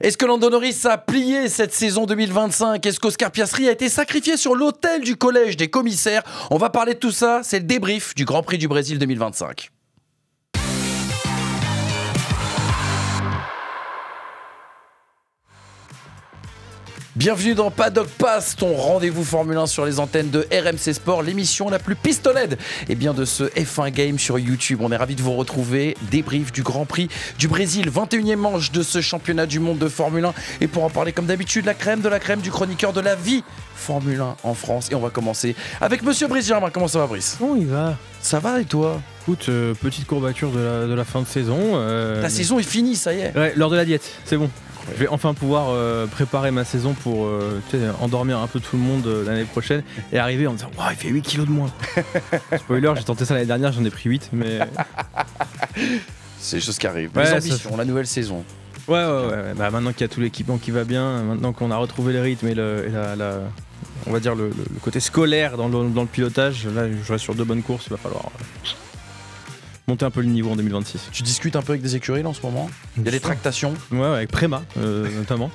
Est-ce que Lando Norris a plié cette saison 2025? Est-ce qu'Oscar Piastri a été sacrifié sur l'autel du collège des commissaires? On va parler de tout ça, c'est le débrief du Grand Prix du Brésil 2025. Bienvenue dans Paddock Pass, ton rendez-vous Formule 1 sur les antennes de RMC Sport, l'émission la plus pistolette de ce F1 Game sur YouTube. On est ravis de vous retrouver. Débrief du Grand Prix du Brésil, 21e manche de ce championnat du monde de Formule 1. Et pour en parler comme d'habitude, la crème de la crème du chroniqueur de la vie Formule 1 en France. Et on va commencer avec Monsieur Brice Germain. Comment ça va, Brice? Comment il va? Ça va et toi? Écoute, petite courbature de la fin de saison. Ta saison est finie, ça y est. Ouais, lors de la diète, c'est bon. Je vais enfin pouvoir préparer ma saison pour endormir un peu tout le monde l'année prochaine et arriver en me disant wow, il fait 8 kilos de moins. Spoiler, j'ai tenté ça l'année dernière, j'en ai pris 8, mais. C'est des choses qui arrivent. Ouais, les ambitions, la nouvelle saison. Ouais. Bah, maintenant qu'il y a tout l'équipement qui va bien, maintenant qu'on a retrouvé les rythmes et on va dire le côté scolaire dans le pilotage, là je reste sur 2 bonnes courses, il va falloir monter un peu le niveau en 2026. Tu discutes un peu avec des écuries là, en ce moment? Il y a des tractations? Ouais, avec Prema notamment,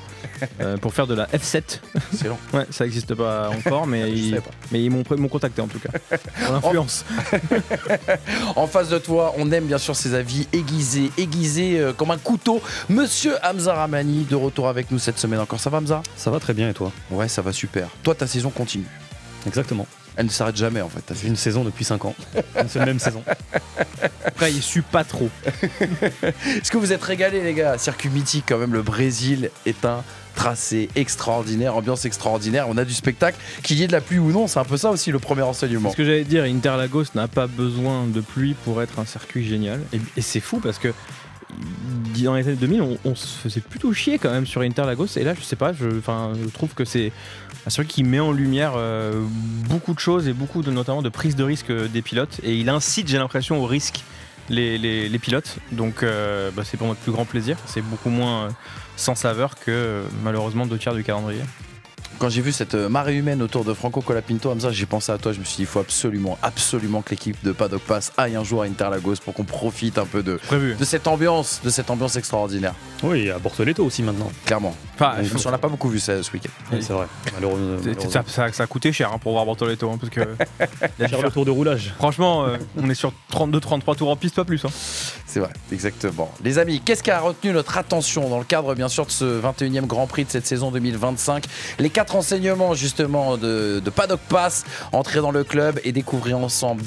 pour faire de la F7. C'est long. Ouais, ça n'existe pas encore, mais ils m'ont contacté en tout cas. Pour l'influence. En face de toi, on aime bien sûr ses avis aiguisés comme un couteau. Monsieur Hamza Ramani, de retour avec nous cette semaine encore. Ça va, Hamza? Ça va très bien, et toi? Ouais, ça va super. Toi, ta saison continue. Exactement. Elle ne s'arrête jamais en fait. T'as fait une saison depuis 5 ans. Une seule même saison. Après, il suit pas trop. Est-ce que vous êtes régalés, les gars? Circuit mythique quand même, le Brésil est un tracé extraordinaire, ambiance extraordinaire. On a du spectacle, qu'il y ait de la pluie ou non, c'est un peu ça aussi le premier enseignement. Ce que j'allais dire, Interlagos n'a pas besoin de pluie pour être un circuit génial. Et c'est fou parce que dans les années 2000, on se faisait plutôt chier quand même sur Interlagos. Et là, je sais pas, je trouve que c'est un circuit qui met en lumière beaucoup de choses et notamment de prise de risque des pilotes. Et il incite, j'ai l'impression, au risque les pilotes. Donc c'est pour notre plus grand plaisir. C'est beaucoup moins sans saveur que malheureusement 2/3 du calendrier. Quand j'ai vu cette marée humaine autour de Franco Colapinto, Hamza, j'ai pensé à toi. Je me suis dit, il faut absolument que l'équipe de Paddock Pass aille un jour à Interlagos pour qu'on profite un peu de cette ambiance extraordinaire. Oui, et à Bortoleto aussi maintenant. Clairement. Enfin, on n'a pas beaucoup vu ça ce week-end. Oui, c'est vrai. Malheureusement. Ça a coûté cher pour voir Bortoleto, parce que cher le tour de roulage. Franchement, on est sur 32-33 tours en piste, pas plus. Hein. C'est vrai, exactement. Les amis, qu'est-ce qui a retenu notre attention dans le cadre bien sûr de ce 21e Grand Prix de cette saison 2025? Les 4 enseignements justement de Paddock Pass, entrer dans le club et découvrons ensemble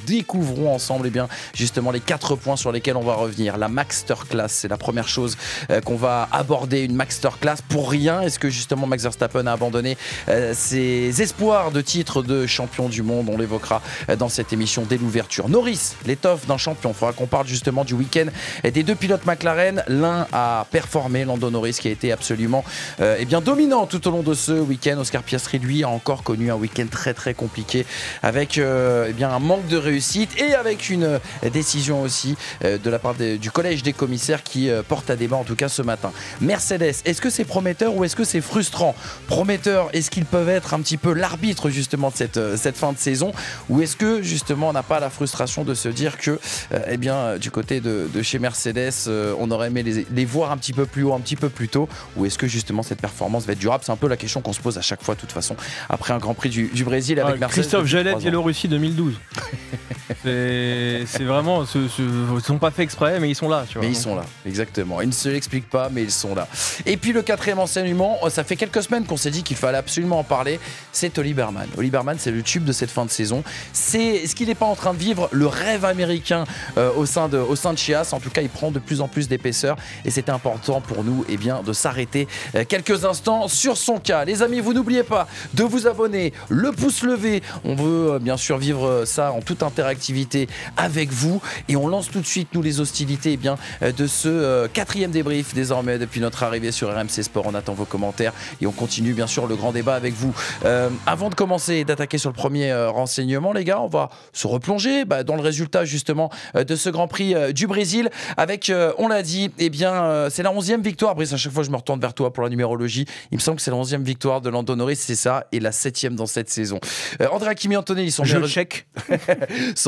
justement les 4 points sur lesquels on va revenir. La Masterclass, c'est la première chose qu'on va aborder, une Masterclass pour rien. Est-ce que justement Max Verstappen a abandonné ses espoirs de titre de champion du monde? On l'évoquera dans cette émission dès l'ouverture. Norris, l'étoffe d'un champion. Il faudra qu'on parle justement du week-end des 2 pilotes McLaren. L'un a performé, Lando Norris, qui a été absolument dominant tout au long de ce week-end. Oscar Piastri, lui, a encore connu un week-end très très compliqué avec un manque de réussite et avec une décision aussi de la part du collège des commissaires qui porte à débat en tout cas ce matin. Mercedes, est-ce que c'est prometteur ou est-ce que c'est frustrant? Prometteur, est-ce qu'ils peuvent être un petit peu l'arbitre justement de cette fin de saison, ou est-ce que justement on n'a pas la frustration de se dire que du côté de chez Mercedes on aurait aimé les voir un petit peu plus haut, un petit peu plus tôt, ou est-ce que justement cette performance va être durable? C'est un peu la question qu'on se pose à chaque fois de toute façon après un Grand Prix du Brésil avec Mercedes. Christophe Jallet, Biélorussie 2012. C'est vraiment, ils sont pas fait exprès, mais ils sont là. Tu vois, mais ils sont là, exactement. Ils ne se l'expliquent pas, mais ils sont là. Et puis le 4e enseignement, ça fait quelques semaines qu'on s'est dit qu'il fallait absolument en parler, c'est Oli Berman. Oli Berman, c'est le tube de cette fin de saison. C'est ce qu'il n'est pas en train de vivre, le rêve américain au sein de Chias. En tout cas, il prend de plus en plus d'épaisseur et c'était important pour nous de s'arrêter quelques instants sur son cas. Les amis, vous n'oubliez pas de vous abonner, le pouce levé. On veut bien sûr vivre ça en toute interactivité avec vous et on lance tout de suite nous les hostilités de ce 4e débrief désormais depuis notre arrivée sur RMC Sport. On attend vos commentaires et on continue bien sûr le grand débat avec vous. Avant de commencer et d'attaquer sur le premier renseignement, les gars, on va se replonger dans le résultat justement de ce Grand Prix du Brésil. Brésil avec, on l'a dit, c'est la 11e victoire. Brice, à chaque fois je me retourne vers toi pour la numérologie. Il me semble que c'est la 11e victoire de Lando Norris, c'est ça, et la 7e dans cette saison. Andrea Kimi Antonelli, son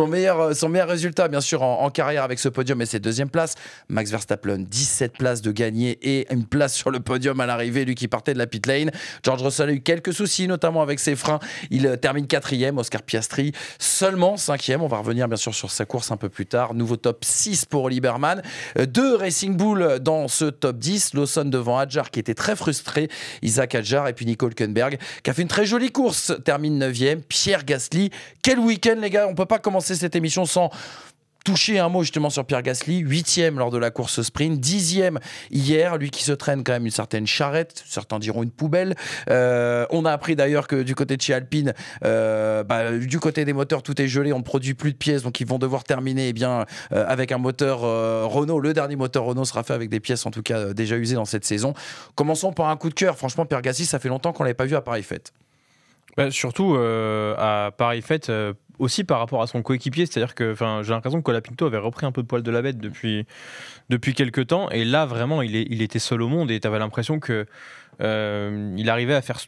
meilleur résultat bien sûr en carrière avec ce podium et cette 2e place. Max Verstappen, 17 places de gagné et une place sur le podium à l'arrivée, lui qui partait de la pit lane. George Russell a eu quelques soucis, notamment avec ses freins. Il termine 4e, Oscar Piastri seulement 5e. On va revenir bien sûr sur sa course un peu plus tard. Nouveau top 6 pour Lieberman. 2 Racing Bull dans ce top 10. Lawson devant Hadjar qui était très frustré. Isaac Hadjar et puis Nico Hülkenberg qui a fait une très jolie course. Termine 9e. Pierre Gasly. Quel week-end les gars. On peut pas commencer cette émission sans toucher un mot justement sur Pierre Gasly, 8e lors de la course sprint, 10e hier, lui qui se traîne quand même une certaine charrette, certains diront une poubelle. On a appris d'ailleurs que du côté de chez Alpine, du côté des moteurs, tout est gelé, on ne produit plus de pièces, donc ils vont devoir terminer avec un moteur Renault. Le dernier moteur Renault sera fait avec des pièces en tout cas déjà usées dans cette saison. Commençons par un coup de cœur. Franchement, Pierre Gasly, ça fait longtemps qu'on ne l'avait pas vu à Paris-Fête. Surtout à Paris-Fête, aussi par rapport à son coéquipier, c'est-à-dire que j'ai l'impression que Colapinto avait repris un peu de poil de la bête depuis quelques temps, et là vraiment il était seul au monde, et tu avais l'impression que il arrivait à faire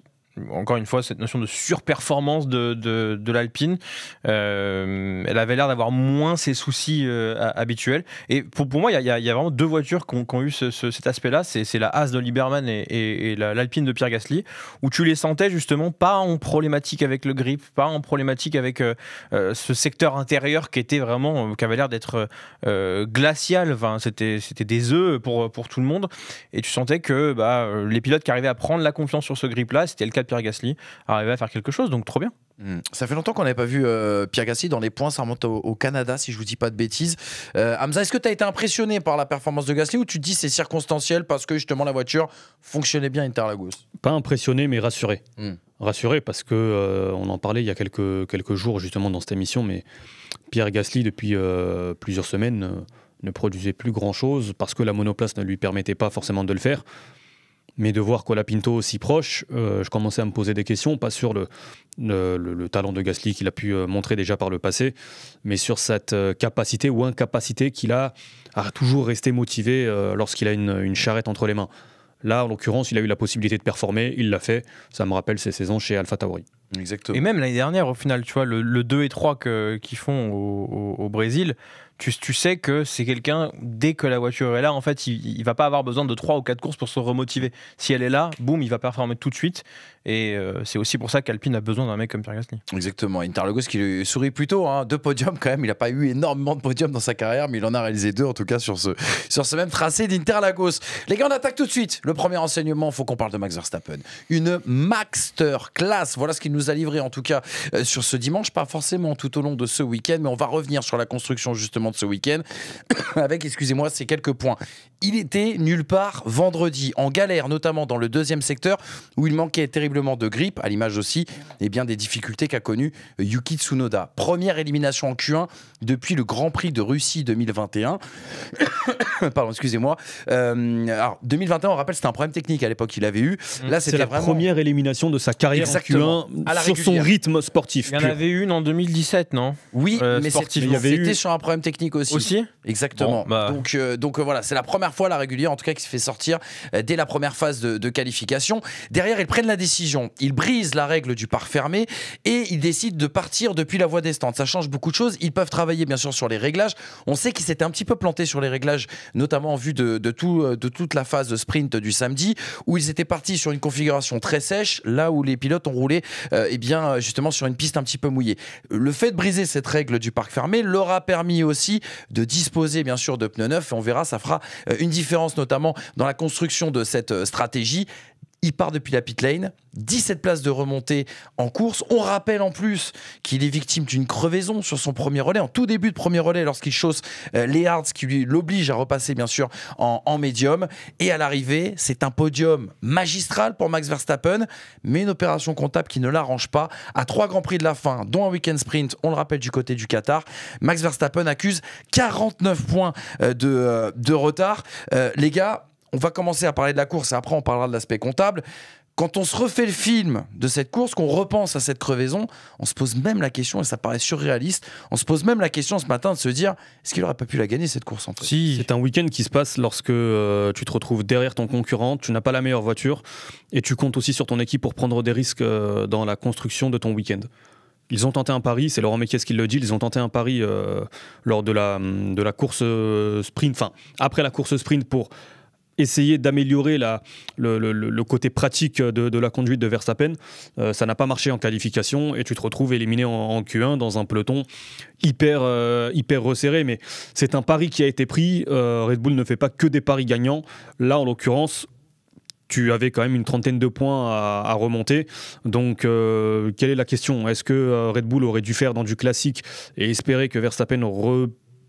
encore une fois cette notion de surperformance de l'Alpine. Elle avait l'air d'avoir moins ses soucis habituels, et pour moi il y a vraiment 2 voitures qui ont eu cet aspect là, c'est la Haas de Lieberman et l'Alpine de Pierre Gasly, où tu les sentais justement pas en problématique avec le grip, pas en problématique avec ce secteur intérieur qui était vraiment qui avait l'air d'être glacial. C'était des œufs pour tout le monde, et tu sentais que les pilotes qui arrivaient à prendre la confiance sur ce grip là, c'était le cas de Pierre Gasly, arrivait à faire quelque chose, donc trop bien. Ça fait longtemps qu'on n'avait pas vu Pierre Gasly dans les points, ça remonte au Canada si je vous dis pas de bêtises. Hamza, est-ce que tu as été impressionné par la performance de Gasly, ou tu te dis c'est circonstanciel parce que justement la voiture fonctionnait bien Interlagos? Pas impressionné mais rassuré. Rassuré parce que on en parlait il y a quelques jours justement dans cette émission, mais Pierre Gasly depuis plusieurs semaines ne produisait plus grand chose parce que la monoplace ne lui permettait pas forcément de le faire. Mais de voir Colapinto aussi proche, je commençais à me poser des questions, pas sur le talent de Gasly qu'il a pu montrer déjà par le passé, mais sur cette capacité ou incapacité qu'il a à toujours rester motivé lorsqu'il a une charrette entre les mains. Là, en l'occurrence, il a eu la possibilité de performer, il l'a fait. Ça me rappelle ses saisons chez AlphaTauri. Exactement. Et même l'année dernière, au final, tu vois, le 2 et 3 qu'ils font au Brésil, tu sais que c'est quelqu'un, dès que la voiture est là, en fait, il va pas avoir besoin de 3 ou 4 courses pour se remotiver. Si elle est là, boum, il va performer tout de suite. Et c'est aussi pour ça qu'Alpine a besoin d'un mec comme Pierre Gasly. Exactement. Interlagos qui lui sourit plutôt, 2 podiums quand même. Il n'a pas eu énormément de podiums dans sa carrière, mais il en a réalisé 2 en tout cas sur ce même tracé d'Interlagos. Les gars, on attaque tout de suite. Le premier renseignement, il faut qu'on parle de Max Verstappen. Une masterclass. Voilà ce qu'il nous a livré en tout cas sur ce dimanche, pas forcément tout au long de ce week-end, mais on va revenir sur la construction justement de ce week-end avec, excusez-moi, ces quelques points. Il était nulle part vendredi, en galère notamment dans le 2e secteur où il manquait terriblement de grip, à l'image aussi des difficultés qu'a connu Yuki Tsunoda. Première élimination en Q1 depuis le Grand Prix de Russie 2021. Pardon, excusez-moi. Alors 2021, on rappelle, c'était un problème technique à l'époque qu'il avait eu. Là, c'est la première élimination de sa carrière en Q1 sur son rythme sportif. Il y en avait une en 2017, non? Oui, mais c'était sur un problème technique aussi. Exactement. Bon, donc voilà, c'est la première fois la régulière en tout cas qui se fait sortir dès la première phase de qualification. Derrière, ils prennent la décision, ils brisent la règle du parc fermé et ils décident de partir depuis la voie des stands. Ça change beaucoup de choses. Ils peuvent travailler bien sûr sur les réglages. On sait qu'ils s'étaient un petit peu plantés sur les réglages, notamment en vue de toute la phase de sprint du samedi, où ils étaient partis sur une configuration très sèche, là où les pilotes ont roulé justement sur une piste un petit peu mouillée. Le fait de briser cette règle du parc fermé leur a permis aussi de disposer bien sûr de pneus neufs, et on verra, ça fera une différence notamment dans la construction de cette stratégie. Il part depuis la pit lane, 17 places de remontée en course. On rappelle en plus qu'il est victime d'une crevaison sur son premier relais, en tout début de premier relais, lorsqu'il chausse les hards, qui l'oblige à repasser bien sûr en médium. Et à l'arrivée, c'est un podium magistral pour Max Verstappen, mais une opération comptable qui ne l'arrange pas. À 3 Grands Prix de la fin, dont un week-end sprint, on le rappelle du côté du Qatar, Max Verstappen accuse 49 points de retard. Les gars, on va commencer à parler de la course et après on parlera de l'aspect comptable. quand on se refait le film de cette course, qu'on repense à cette crevaison, on se pose même la question, et ça paraît surréaliste, on se pose même la question ce matin de se dire, est-ce qu'il n'aurait pas pu la gagner cette course en fait? Si. C'est un week-end qui se passe lorsque tu te retrouves derrière ton concurrent, tu n'as pas la meilleure voiture et tu comptes aussi sur ton équipe pour prendre des risques dans la construction de ton week-end. Ils ont tenté un pari, c'est Laurent Mekies qui le dit, ils ont tenté un pari lors de la course sprint, enfin après la course sprint pour essayer d'améliorer le côté pratique de la conduite de Verstappen. Ça n'a pas marché en qualification et tu te retrouves éliminé en Q1 dans un peloton hyper resserré. Mais c'est un pari qui a été pris. Red Bull ne fait pas que des paris gagnants. Là, en l'occurrence, tu avais quand même une trentaine de points à remonter. Donc, quelle est la question? Est-ce que Red Bull aurait dû faire dans du classique et espérer que Verstappen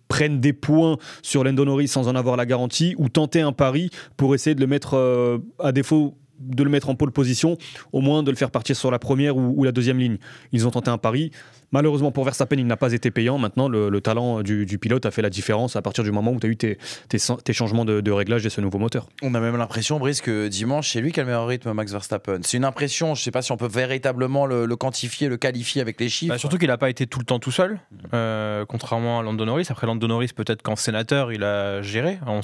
prennent des points sur Lando Norris sans en avoir la garantie, ou tenter un pari pour essayer de le mettre, à défaut de le mettre en pole position, au moins de le faire partir sur la première ou la deuxième ligne. Ils ont tenté un pari. Malheureusement pour Verstappen, il n'a pas été payant. Maintenant, le talent du pilote a fait la différence à partir du moment où tu as eu tes changements de réglage et ce nouveau moteur. On a même l'impression, Brice, que dimanche, c'est lui qui a le meilleur rythme, Max Verstappen. C'est une impression, je ne sais pas si on peut véritablement le quantifier, le qualifier avec les chiffres. Surtout qu'il n'a pas été tout le temps tout seul, contrairement à Lando Norris. Après, Lando Norris, peut-être qu'en sénateur, il a géré. On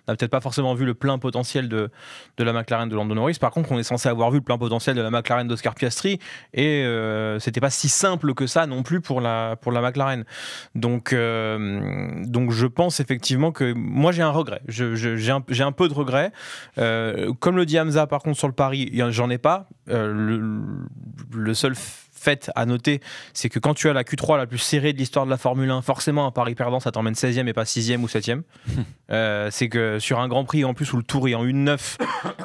n'a peut-être pas forcément vu le plein potentiel de la McLaren de Lando Norris. Par contre, on est censé avoir vu le plein potentiel de la McLaren d'Oscar Piastri. Et c'était pas si simple que ça non plus pour la McLaren. Donc je pense effectivement que moi j'ai un regret. J'ai un peu de regret. Comme le dit Hamza, par contre, sur le pari, j'en ai pas. Le seul fait à noter, c'est que quand tu as la Q3 la plus serrée de l'histoire de la Formule 1, forcément un pari perdant, ça t'emmène 16e et pas 6e ou 7e. C'est que sur un Grand Prix en plus où le tour est en 1-9,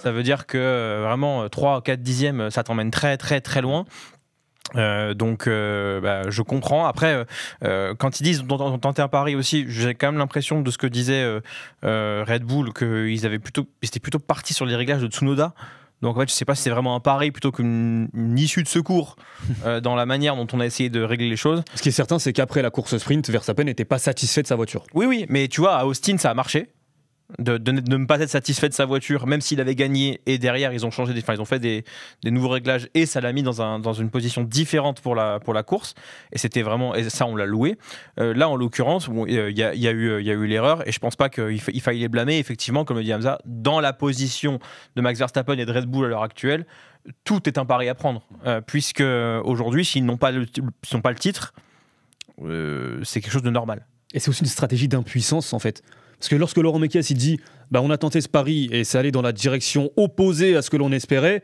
ça veut dire que vraiment 3, 4 dixièmes, ça t'emmène très très très loin. Donc je comprends. Après, quand ils disent on tentait un pari aussi, j'ai quand même l'impression de ce que disait Red Bull, qu'ils étaient plutôt partis sur les réglages de Tsunoda. Donc en fait, je sais pas si c'est vraiment un pari plutôt qu'une issue de secours dans la manière dont on a essayé de régler les choses. Ce qui est certain, c'est qu'après la course sprint, Verstappen n'était pas satisfait de sa voiture. Oui, mais tu vois, à Austin, ça a marché. De ne pas être satisfait de sa voiture, même s'il avait gagné, et derrière ils ont fait des nouveaux réglages et ça l'a mis dans une position différente pour la course, et c'était vraiment, et ça on l'a loué. Là en l'occurrence, il y a eu l'erreur, et je pense pas qu'il faille les blâmer. Effectivement, comme le dit Hamza, dans la position de Max Verstappen et de Red Bull à l'heure actuelle, tout est un pari à prendre, puisque aujourd'hui, s'ils n'ont pas le titre, c'est quelque chose de normal. Et c'est aussi une stratégie d'impuissance en fait. Parce que lorsque Laurent Mekies il dit on a tenté ce pari et c'est allé dans la direction opposée à ce que l'on espérait,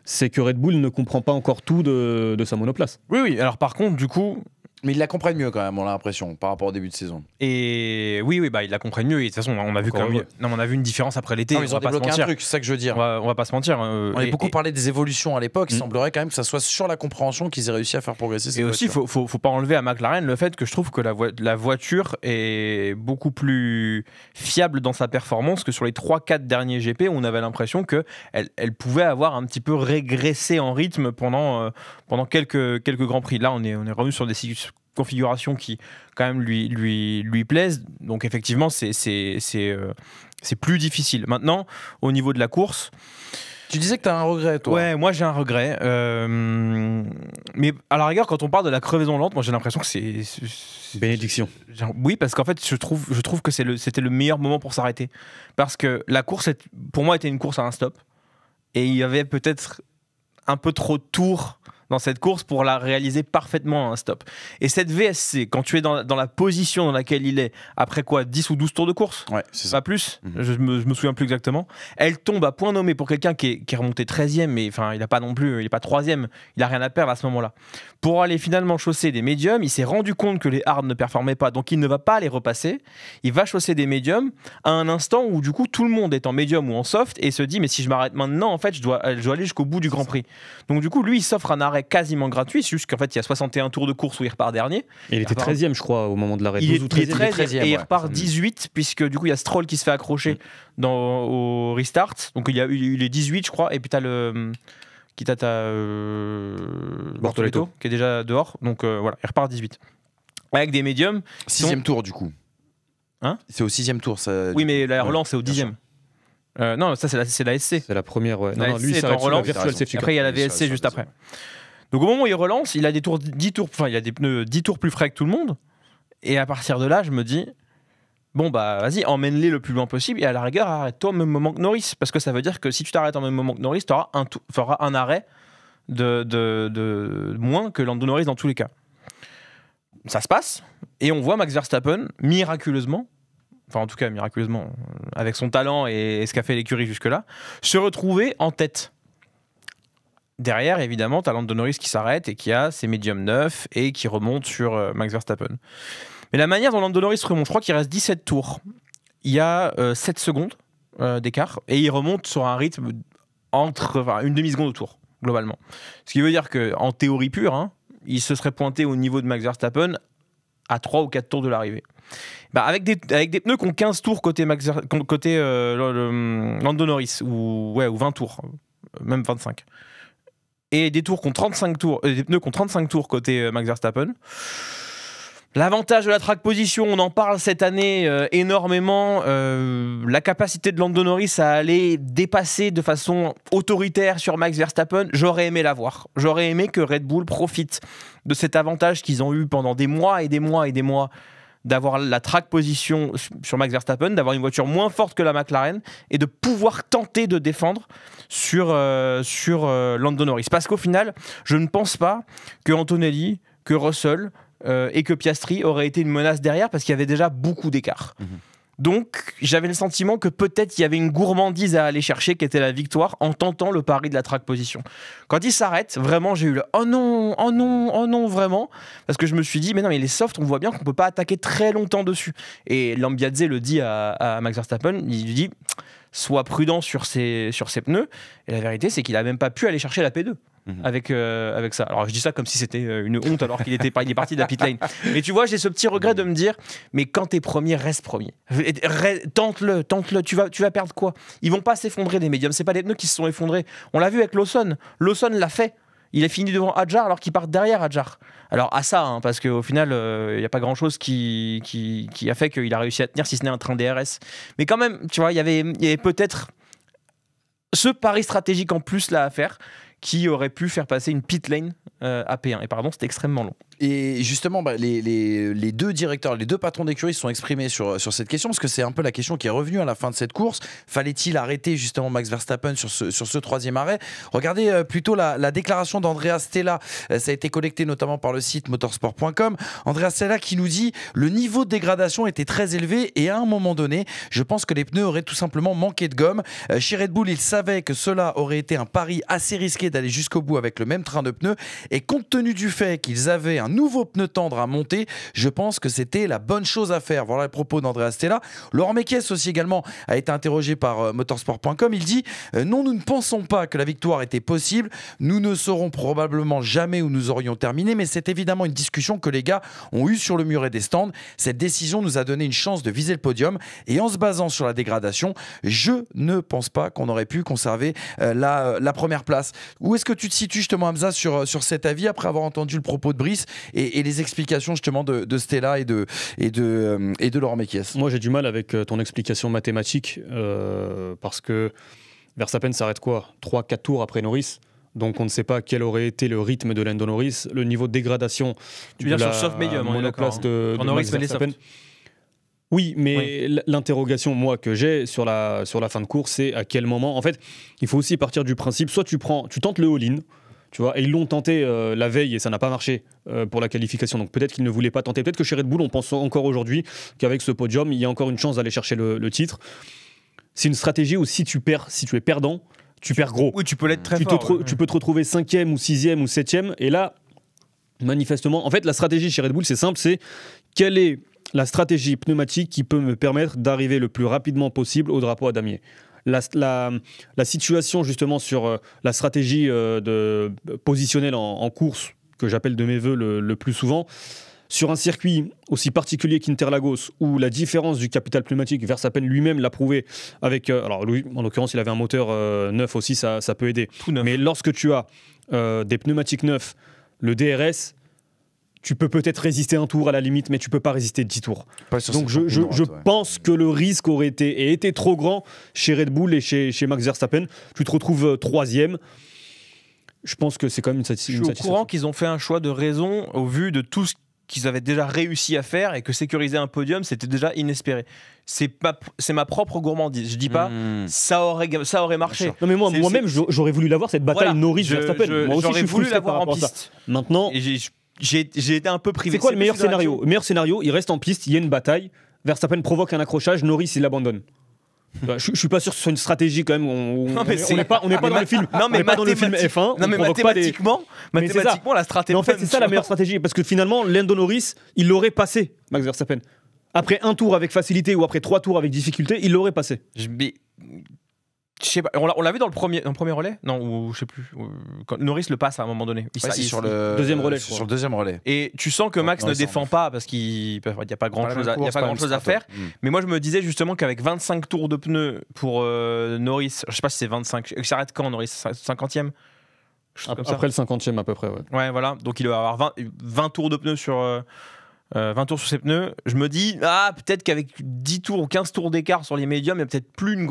c'est que Red Bull ne comprend pas encore tout de sa monoplace. Oui, alors par contre, du coup... Mais ils la comprennent mieux quand même, on a l'impression, par rapport au début de saison. Et oui, ils la comprennent mieux. Et de toute façon, on a vu quand même, on a vu une différence après l'été. Ils ont débloqué un truc, c'est ça que je veux dire. On va pas se mentir. On a beaucoup parlé des évolutions à l'époque. Il semblerait quand même que ça soit sur la compréhension qu'ils aient réussi à faire progresser cette voiture. Et aussi, faut pas enlever à McLaren le fait que je trouve que la voiture est beaucoup plus fiable dans sa performance que sur les 3-4 derniers GP où on avait l'impression qu'elle pouvait avoir un petit peu régressé en rythme pendant quelques grands prix. Là, on est revenu sur des configurations qui quand même lui plaisent, donc effectivement c'est plus difficile. Maintenant, au niveau de la course, tu disais que tu as un regret, toi. Ouais, moi j'ai un regret, mais à la rigueur, quand on parle de la crevaison lente, moi j'ai l'impression que c'est bénédiction. Oui, parce qu'en fait je trouve que c'était le meilleur moment pour s'arrêter, parce que la course pour moi était une course à un stop, et il y avait peut-être un peu trop de tours dans cette course pour la réaliser parfaitement à un stop. Et cette VSC, quand tu es dans la position dans laquelle il est, après quoi, 10 ou 12 tours de course, ouais, c'est ça. Pas plus, je me souviens plus exactement, elle tombe à point nommé pour quelqu'un qui est remonté 13e, mais enfin, il n'est pas 3e, il n'a rien à perdre à ce moment-là. Pour aller finalement chausser des médiums, il s'est rendu compte que les hards ne performaient pas, donc il ne va pas les repasser, il va chausser des médiums à un instant où du coup tout le monde est en médium ou en soft et se dit mais si je m'arrête maintenant, en fait je dois aller jusqu'au bout du Grand Prix. Donc du coup lui il s'offre un arrêt quasiment gratuit, c'est juste qu'en fait il y a 61 tours de course où il repart dernier. Et il était 13e je crois au moment de l'arrêt. Il est 13e et il repart 18 puisque du coup il y a Stroll qui se fait accrocher au restart, donc il est 18 je crois, et puis t'as Bortoletto qui est déjà dehors, donc voilà, il repart 18 avec des médiums. 6e tour du coup. Hein, c'est au 6e tour ça. Oui mais la relance c'est au 10e. Non, ça c'est la SC. C'est la première, ouais. La Non, lui, SC il s'arrête est en sur la relance. virtual safety car. Après, il y a la VSC juste après. Donc au moment où il relance, il a des tours 10 tours, enfin il a des pneus 10 tours plus frais que tout le monde. Et à partir de là, je me dis bon bah vas-y, emmène-les le plus loin possible et à la rigueur, arrête-toi au même moment que Norris, parce que ça veut dire que si tu t'arrêtes au même moment que Norris, tu auras un arrêt de moins que Lando Norris dans tous les cas. Ça se passe et on voit Max Verstappen miraculeusement, enfin en tout cas miraculeusement, avec son talent et ce qu'a fait l'écurie jusque-là, se retrouver en tête. Derrière, évidemment, tu as Lando Norris qui s'arrête et qui a ses médiums 9 et qui remonte sur Max Verstappen. Mais la manière dont Lando Norris remonte, je crois qu'il reste 17 tours. Il y a 7 secondes d'écart et il remonte sur un rythme entre une demi-seconde au tour, globalement. Ce qui veut dire qu'en théorie pure, hein, il se serait pointé au niveau de Max Verstappen à 3 ou 4 tours de l'arrivée. Bah avec des pneus qui ont 15 tours côté Lando Norris, ou 20 tours, même 25. Et des tours qui ont 35 tours, des pneus qui ont 35 tours côté Max Verstappen. L'avantage de la track position, on en parle cette année énormément. La capacité de Lando Norris à aller dépasser de façon autoritaire sur Max Verstappen, j'aurais aimé la voir. J'aurais aimé que Red Bull profite de cet avantage qu'ils ont eu pendant des mois et des mois et des mois, d'avoir la track position sur Max Verstappen, d'avoir une voiture moins forte que la McLaren et de pouvoir tenter de défendre sur Lando Norris. Parce qu'au final, je ne pense pas que Antonelli, que Russell et que Piastri auraient été une menace derrière parce qu'il y avait déjà beaucoup d'écart. Donc j'avais le sentiment que peut-être il y avait une gourmandise à aller chercher qui était la victoire en tentant le pari de la track position. Quand il s'arrête, vraiment j'ai eu le oh non vraiment, parce que je me suis dit mais non mais les softs on voit bien qu'on peut pas attaquer très longtemps dessus. Et Lambiadze le dit à Max Verstappen, il lui dit sois prudent sur ses pneus, et la vérité c'est qu'il a même pas pu aller chercher la P2. Avec ça. Alors je dis ça comme si c'était une honte alors qu'il est parti de la pit lane. Mais tu vois, j'ai ce petit regret de me dire, mais quand t'es premier, reste premier. Tente-le. Tu vas perdre quoi? Ils vont pas s'effondrer les médiums. C'est pas les pneus qui se sont effondrés. On l'a vu avec Lawson. Lawson l'a fait. Il est fini devant Hadjar alors qu'il part derrière Hadjar. Alors à ça, hein, parce qu'au final, il n'y a pas grand-chose qui a fait qu'il a réussi à tenir, si ce n'est un train DRS. Mais quand même, tu vois, il y avait peut-être ce pari stratégique en plus là à faire, qui aurait pu faire passer une pit lane à P1. Et pardon, c'était extrêmement long. Et justement, les deux directeurs, les deux patrons d'écurie se sont exprimés sur cette question, parce que c'est un peu la question qui est revenue à la fin de cette course. Fallait-il arrêter justement Max Verstappen sur ce troisième arrêt? Regardez plutôt la déclaration d'Andrea Stella. Ça a été collecté notamment par le site motorsport.com. Andrea Stella qui nous dit « Le niveau de dégradation était très élevé et à un moment donné, je pense que les pneus auraient tout simplement manqué de gomme. Chez Red Bull, ils savaient que cela aurait été un pari assez risqué d'aller jusqu'au bout avec le même train de pneus. Et compte tenu du fait qu'ils avaient un nouveau pneu tendre à monter, je pense que c'était la bonne chose à faire. » Voilà les propos d'Andrea Stella. Laurent Mekies aussi également a été interrogé par motorsport.com. Il dit non, nous ne pensons pas que la victoire était possible. Nous ne saurons probablement jamais où nous aurions terminé, mais c'est évidemment une discussion que les gars ont eue sur le muret des stands. Cette décision nous a donné une chance de viser le podium et en se basant sur la dégradation, je ne pense pas qu'on aurait pu conserver la première place. Où est-ce que tu te situes justement, Hamza, sur cet avis après avoir entendu le propos de Brice et les explications justement de Stella et de Laurent Mekies? Moi j'ai du mal avec ton explication mathématique parce que Verstappen s'arrête quoi 3-4 tours après Norris, donc on ne sait pas quel aurait été le rythme de Lando Norris, le niveau de dégradation tu veux dire sur soft medium, monoplace de Norris Max Verstappen. Oui, mais l'interrogation moi que j'ai sur la fin de course, c'est à quel moment. En fait, il faut aussi partir du principe, soit tu tentes le all-in, tu vois, et ils l'ont tenté la veille et ça n'a pas marché pour la qualification. Donc peut-être qu'ils ne voulaient pas tenter. Peut-être que chez Red Bull, on pense encore aujourd'hui qu'avec ce podium, il y a encore une chance d'aller chercher le titre. C'est une stratégie où si tu es perdant, tu perds gros. Oui, tu peux l'être très fort. Tu peux te retrouver 5e ou 6e ou 7e. Et là, manifestement, en fait, la stratégie chez Red Bull, c'est simple, c'est quelle est la stratégie pneumatique qui peut me permettre d'arriver le plus rapidement possible au drapeau à damier. La situation justement sur la stratégie positionnelle en course, que j'appelle de mes voeux le plus souvent, sur un circuit aussi particulier qu'Interlagos, où la différence du capital pneumatique, Verstappen lui-même l'a prouvé avec... alors lui, en l'occurrence, il avait un moteur neuf aussi, ça peut aider. Mais lorsque tu as des pneumatiques neufs, le DRS tu peux peut-être résister un tour à la limite, mais tu peux pas résister 10 tours. Donc je pense que le risque aurait été trop grand chez Red Bull et chez Max Verstappen. Tu te retrouves 3e. Je pense que c'est quand même une satisfaction. Je suis au courant qu'ils ont fait un choix de raison au vu de tout ce qu'ils avaient déjà réussi à faire et que sécuriser un podium, c'était déjà inespéré. C'est ma propre gourmandise. Je dis pas ça aurait marché. Non mais moi-même j'aurais voulu l'avoir cette bataille Norris-Verstappen. Moi aussi j'aurais voulu l'avoir en piste. Maintenant, j'ai été un peu privé. C'est quoi le meilleur scénario ? Le meilleur scénario, il reste en piste, il y a une bataille, Verstappen provoque un accrochage, Norris il l'abandonne. Je suis pas sûr que ce soit une stratégie quand même. On n'est pas dans le film. Non mais pas dans le film F1. Non mais mathématiquement, la stratégie. Mais en fait, c'est ça la meilleure stratégie parce que finalement, Lando Norris, il l'aurait passé, Max Verstappen. Après un tour avec facilité ou après 3 tours avec difficulté, il l'aurait passé. Je sais pas, on l'a vu dans le premier relais ? Non, ou je sais plus. Quand Norris le passe à un moment donné. Sur le deuxième relais. Sur le deuxième relais. Et tu sens que Max ne défend pas parce qu'il n'y a pas grand-chose à faire. Mais moi, je me disais justement qu'avec 25 tours de pneus pour Norris, je sais pas si c'est 25. Il s'arrête quand Norris ? 50e ? Après le 50e à peu près, ouais. Ouais, voilà. Donc il va avoir 20 tours de pneus sur 20 tours sur ses pneus, je me dis, peut-être qu'avec 10 tours ou 15 tours d'écart sur les médiums, il n'y a peut-être plus une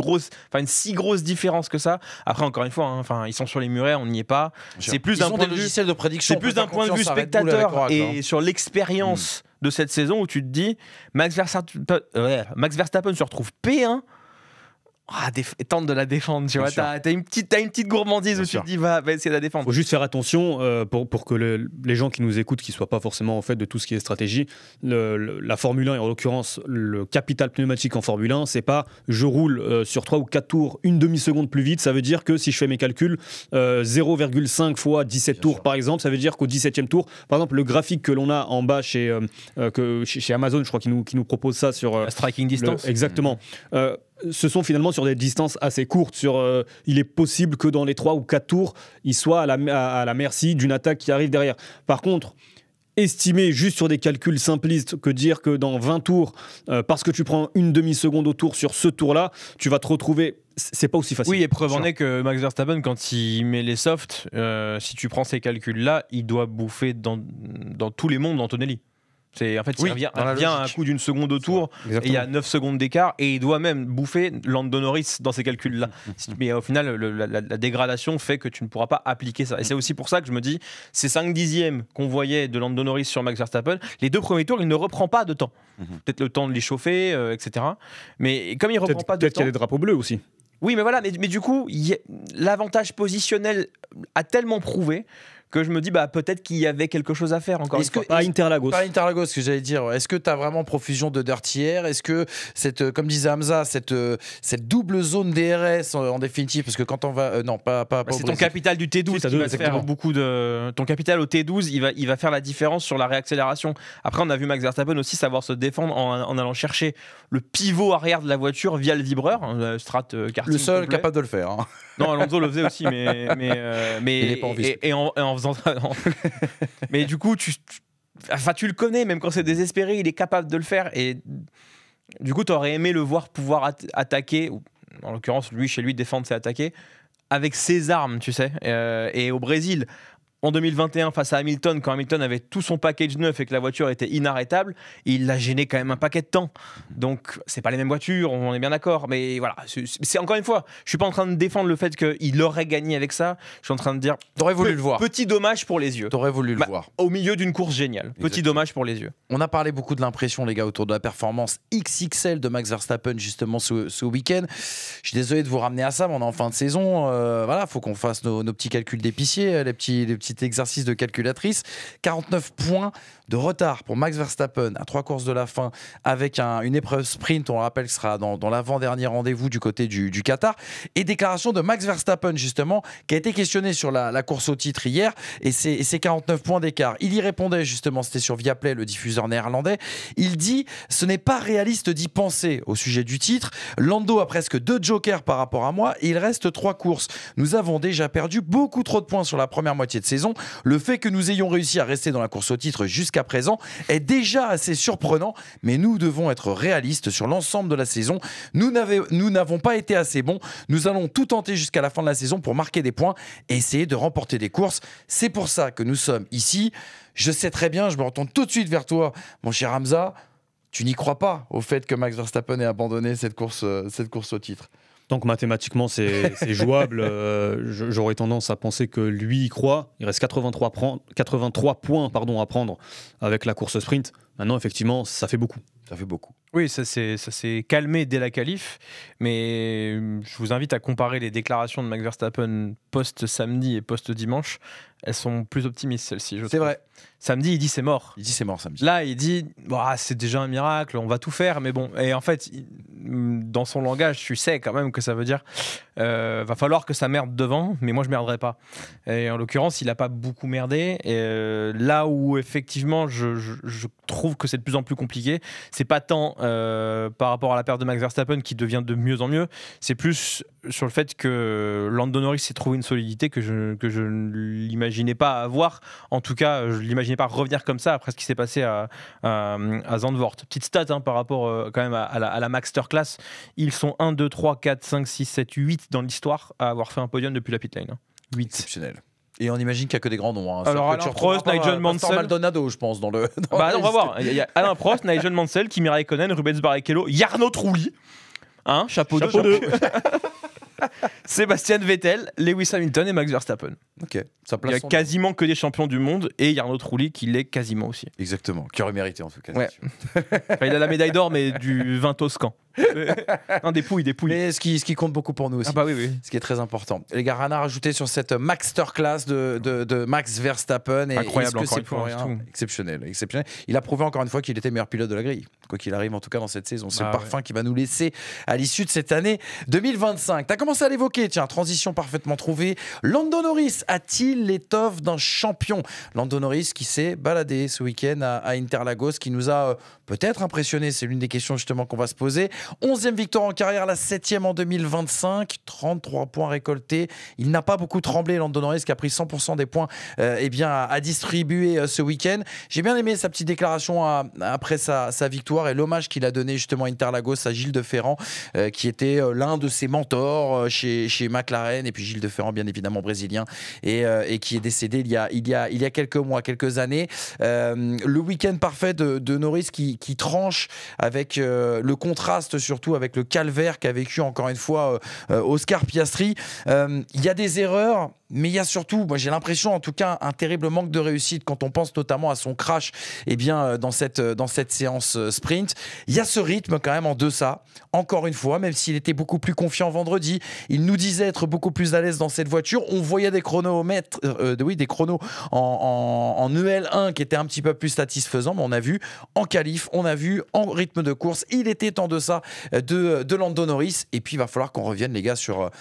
si grosse différence que ça. Après, encore une fois, ils sont sur les murets, on n'y est pas. C'est plus d'un point de vue de prédiction. C'est plus d'un point de vue spectateur et sur l'expérience de cette saison où tu te dis, Max Verstappen se retrouve P1. Tente de la défendre, tu vois. T'as une petite gourmandise où tu te dis va essayer de la défendre. Faut juste faire attention pour que les gens qui nous écoutent, qui soient pas forcément en fait de tout ce qui est stratégie. La Formule 1 et en l'occurrence le capital pneumatique en Formule 1, c'est pas je roule sur 3 ou 4 tours une demi-seconde plus vite. Ça veut dire que si je fais mes calculs 0,5 fois 17 tours par exemple, ça veut dire qu'au 17e tour, par exemple le graphique que l'on a en bas chez Amazon, je crois qu'ils nous propose ça sur la striking distance. Exactement. Ce sont finalement sur des distances assez courtes. Il est possible que dans les 3 ou 4 tours, il soit à la merci d'une attaque qui arrive derrière. Par contre, estimer juste sur des calculs simplistes que dire que dans 20 tours, parce que tu prends une demi-seconde au tour sur ce tour-là, tu vas te retrouver... C'est pas aussi facile. Oui, et preuve en est que Max Verstappen, quand il met les softs, si tu prends ces calculs-là, il doit bouffer dans tous les mondes d'Antonelli. Il revient à un coup d'une seconde au tour et il y a 9 secondes d'écart et il doit même bouffer Lando Norris dans ces calculs-là. Mais au final, la dégradation fait que tu ne pourras pas appliquer ça. Et c'est aussi pour ça que je me dis, ces 5 dixièmes qu'on voyait de Lando Norris sur Max Verstappen, les 2 premiers tours, il ne reprend pas de temps. Peut-être le temps de les chauffer, etc. Mais comme il ne reprend pas de temps... Peut-être qu'il y a des drapeaux bleus aussi. Oui, mais voilà, mais du coup, l'avantage positionnel a tellement prouvé que je me dis peut-être qu'il y avait quelque chose à faire encore une fois. Pas Interlagos. Pas Interlagos, ce que j'allais dire. Est-ce que tu as vraiment profusion de dirty air ? Est-ce que comme disait Hamza, cette double zone DRS en définitive, parce que quand on va non pas c'est ton capital du T12 qui va te faire beaucoup de ton capital au T12, il va faire la différence sur la réaccélération. Après on a vu Max Verstappen aussi savoir se défendre en allant chercher le pivot arrière de la voiture via le vibreur, strat karting. Le seul complet. capable de le faire. Hein. Non, Alonso le faisait aussi, mais en faisant. Mais du coup, tu le connais, même quand c'est désespéré, il est capable de le faire. Et du coup, tu aurais aimé le voir pouvoir attaquer, ou en l'occurrence, chez lui, défendre, c'est attaquer, avec ses armes, tu sais. Et au Brésil, en 2021, face à Hamilton, quand Hamilton avait tout son package neuf et que la voiture était inarrêtable, il l'a gêné quand même un paquet de temps. Donc, c'est pas les mêmes voitures, on est bien d'accord. Mais voilà, c'est encore une fois, je suis pas en train de défendre le fait qu'il aurait gagné avec ça. Je suis en train de dire, t'aurais voulu le voir. Petit dommage pour les yeux. T'aurais voulu le voir. Au milieu d'une course géniale. Exactement. Petit dommage pour les yeux. On a parlé beaucoup de l'impression, les gars, autour de la performance XXL de Max Verstappen justement ce week-end. Je suis désolé de vous ramener à ça, mais on est en fin de saison. Voilà, faut qu'on fasse nos petits calculs d'épicier, les petits exercices de calculatrice. 49 points de retard pour Max Verstappen à 3 courses de la fin avec une épreuve sprint, on le rappelle, qui sera dans l'avant-dernier rendez-vous du côté du Qatar. Et déclaration de Max Verstappen justement, qui a été questionné sur la course au titre hier et ses 49 points d'écart. Il y répondait justement, c'était sur Viaplay, le diffuseur néerlandais. Il dit « Ce n'est pas réaliste d'y penser au sujet du titre. Lando a presque 2 jokers par rapport à moi et il reste 3 courses. Nous avons déjà perdu beaucoup trop de points sur la première moitié de saison. saison, le fait que nous ayons réussi à rester dans la course au titre jusqu'à présent est déjà assez surprenant, mais nous devons être réalistes sur l'ensemble de la saison. Nous n'avons pas été assez bons. Nous allons tout tenter jusqu'à la fin de la saison pour marquer des points et essayer de remporter des courses. C'est pour ça que nous sommes ici. Je sais très bien, je me retourne tout de suite vers toi, mon cher Hamza. Tu n'y crois pas au fait que Max Verstappen ait abandonné cette course au titre? Donc mathématiquement, c'est jouable. J'aurais tendance à penser que lui y croit. Il reste 83 points à prendre avec la course sprint. Maintenant, effectivement, ça fait beaucoup. Ça fait beaucoup. Oui, ça s'est calmé dès la qualif, mais je vous invite à comparer les déclarations de Max Verstappen post-samedi et post-dimanche. Elles sont plus optimistes, celles-ci. C'est vrai. Samedi, il dit c'est mort. Il dit c'est mort samedi. Là, il dit c'est déjà un miracle, on va tout faire, mais bon. Et en fait, dans son langage, tu sais quand même que ça veut dire va falloir que ça merde devant, mais moi je merderai pas. Et en l'occurrence, il a pas beaucoup merdé. Et là où effectivement, je trouve que c'est de plus en plus compliqué, c'est pas tant par rapport à la perte de Max Verstappen qui devient de mieux en mieux, c'est plus sur le fait que Lando Norris s'est trouvé une solidité que je ne l'imaginais pas avoir. En tout cas, je ne l'imaginais pas revenir comme ça après ce qui s'est passé à Zandvoort. Petite stat par rapport quand même à la Masterclass. Ils sont 1, 2, 3, 4, 5, 6, 7, 8 dans l'histoire à avoir fait un podium depuis la pit lane. 8. Exceptionnel. Et on imagine qu'il n'y a que des grands noms. Alors Alain Prost, Nigel Mansell, Maldonado, je pense, on va voir. Il y a Alain Prost, Nigel Mansell, Kimi Räikkönen, Rubens Barrichello, Jarno Trulli. Chapeau 2. Sébastien Vettel, Lewis Hamilton et Max Verstappen. Ok. Ça il y a quasiment que des champions du monde et Jarno Trulli qui l'est quasiment aussi. Exactement. Qui aurait mérité en tout cas. Ouais. Il a la médaille d'or mais du vin toscan. Non, des pouilles. Mais ce qui compte beaucoup pour nous aussi. Oui. Ce qui est très important. Les gars, rien à rajouter sur cette masterclass de Max Verstappen. Et incroyable, encore une fois. Exceptionnel. Il a prouvé encore une fois qu'il était meilleur pilote de la grille. Quoi qu'il arrive, en tout cas dans cette saison. C'est le parfum qui va nous laisser à l'issue de cette année 2025. Tu as commencé à l'évoquer, tiens, transition parfaitement trouvée. Lando Norris a-t-il l'étoffe d'un champion? Lando Norris qui s'est baladé ce week-end à Interlagos, qui nous a peut-être impressionné. C'est l'une des questions justement qu'on va se poser. 11e victoire en carrière, la 7e en 2025, 33 points récoltés. Il n'a pas beaucoup tremblé, Lando Norris, qui a pris 100% des points à distribuer ce week-end. J'ai bien aimé sa petite déclaration après sa victoire et l'hommage qu'il a donné justement à Interlagos à Gilles de Ferran, qui était l'un de ses mentors chez McLaren, et puis Gilles de Ferran, bien évidemment brésilien, et qui est décédé il y a quelques mois, quelques années. Le week-end parfait de Norris qui tranche avec le contraste, surtout avec le calvaire qu'a vécu encore une fois Oscar Piastri. Il y a des erreurs, mais il y a surtout, moi j'ai l'impression en tout cas, un terrible manque de réussite quand on pense notamment à son crash dans cette séance sprint. Il y a ce rythme quand même en deçà, encore une fois, même s'il était beaucoup plus confiant vendredi. Il nous disait être beaucoup plus à l'aise dans cette voiture. On voyait des chronomètres, des chronos en EL1 qui étaient un petit peu plus satisfaisants, mais on a vu en qualif, on a vu en rythme de course, il était en deçà de Lando Norris. Et puis il va falloir qu'on revienne, les gars, sur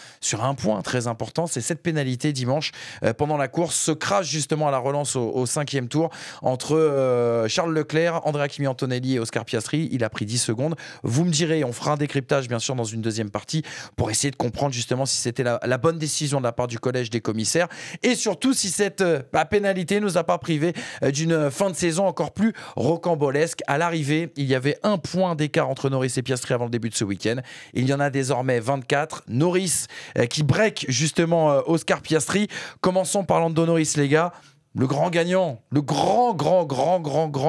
un point très important, c'est cette pénalité dimanche pendant la course, ce crash justement à la relance au 5e tour entre Charles Leclerc, Andrea Kimi Antonelli et Oscar Piastri. Il a pris 10 secondes. Vous me direz, on fera un décryptage bien sûr dans une deuxième partie pour essayer de comprendre justement si c'était la bonne décision de la part du collège des commissaires, et surtout si cette pénalité nous a pas privé d'une fin de saison encore plus rocambolesque. À l'arrivée, il y avait 1 point d'écart entre Norris et Piastri avant le début de ce week-end. Il y en a désormais 24. Norris qui break justement Oscar Piastri. Commençons par Lando Norris, les gars. Le grand gagnant, le grand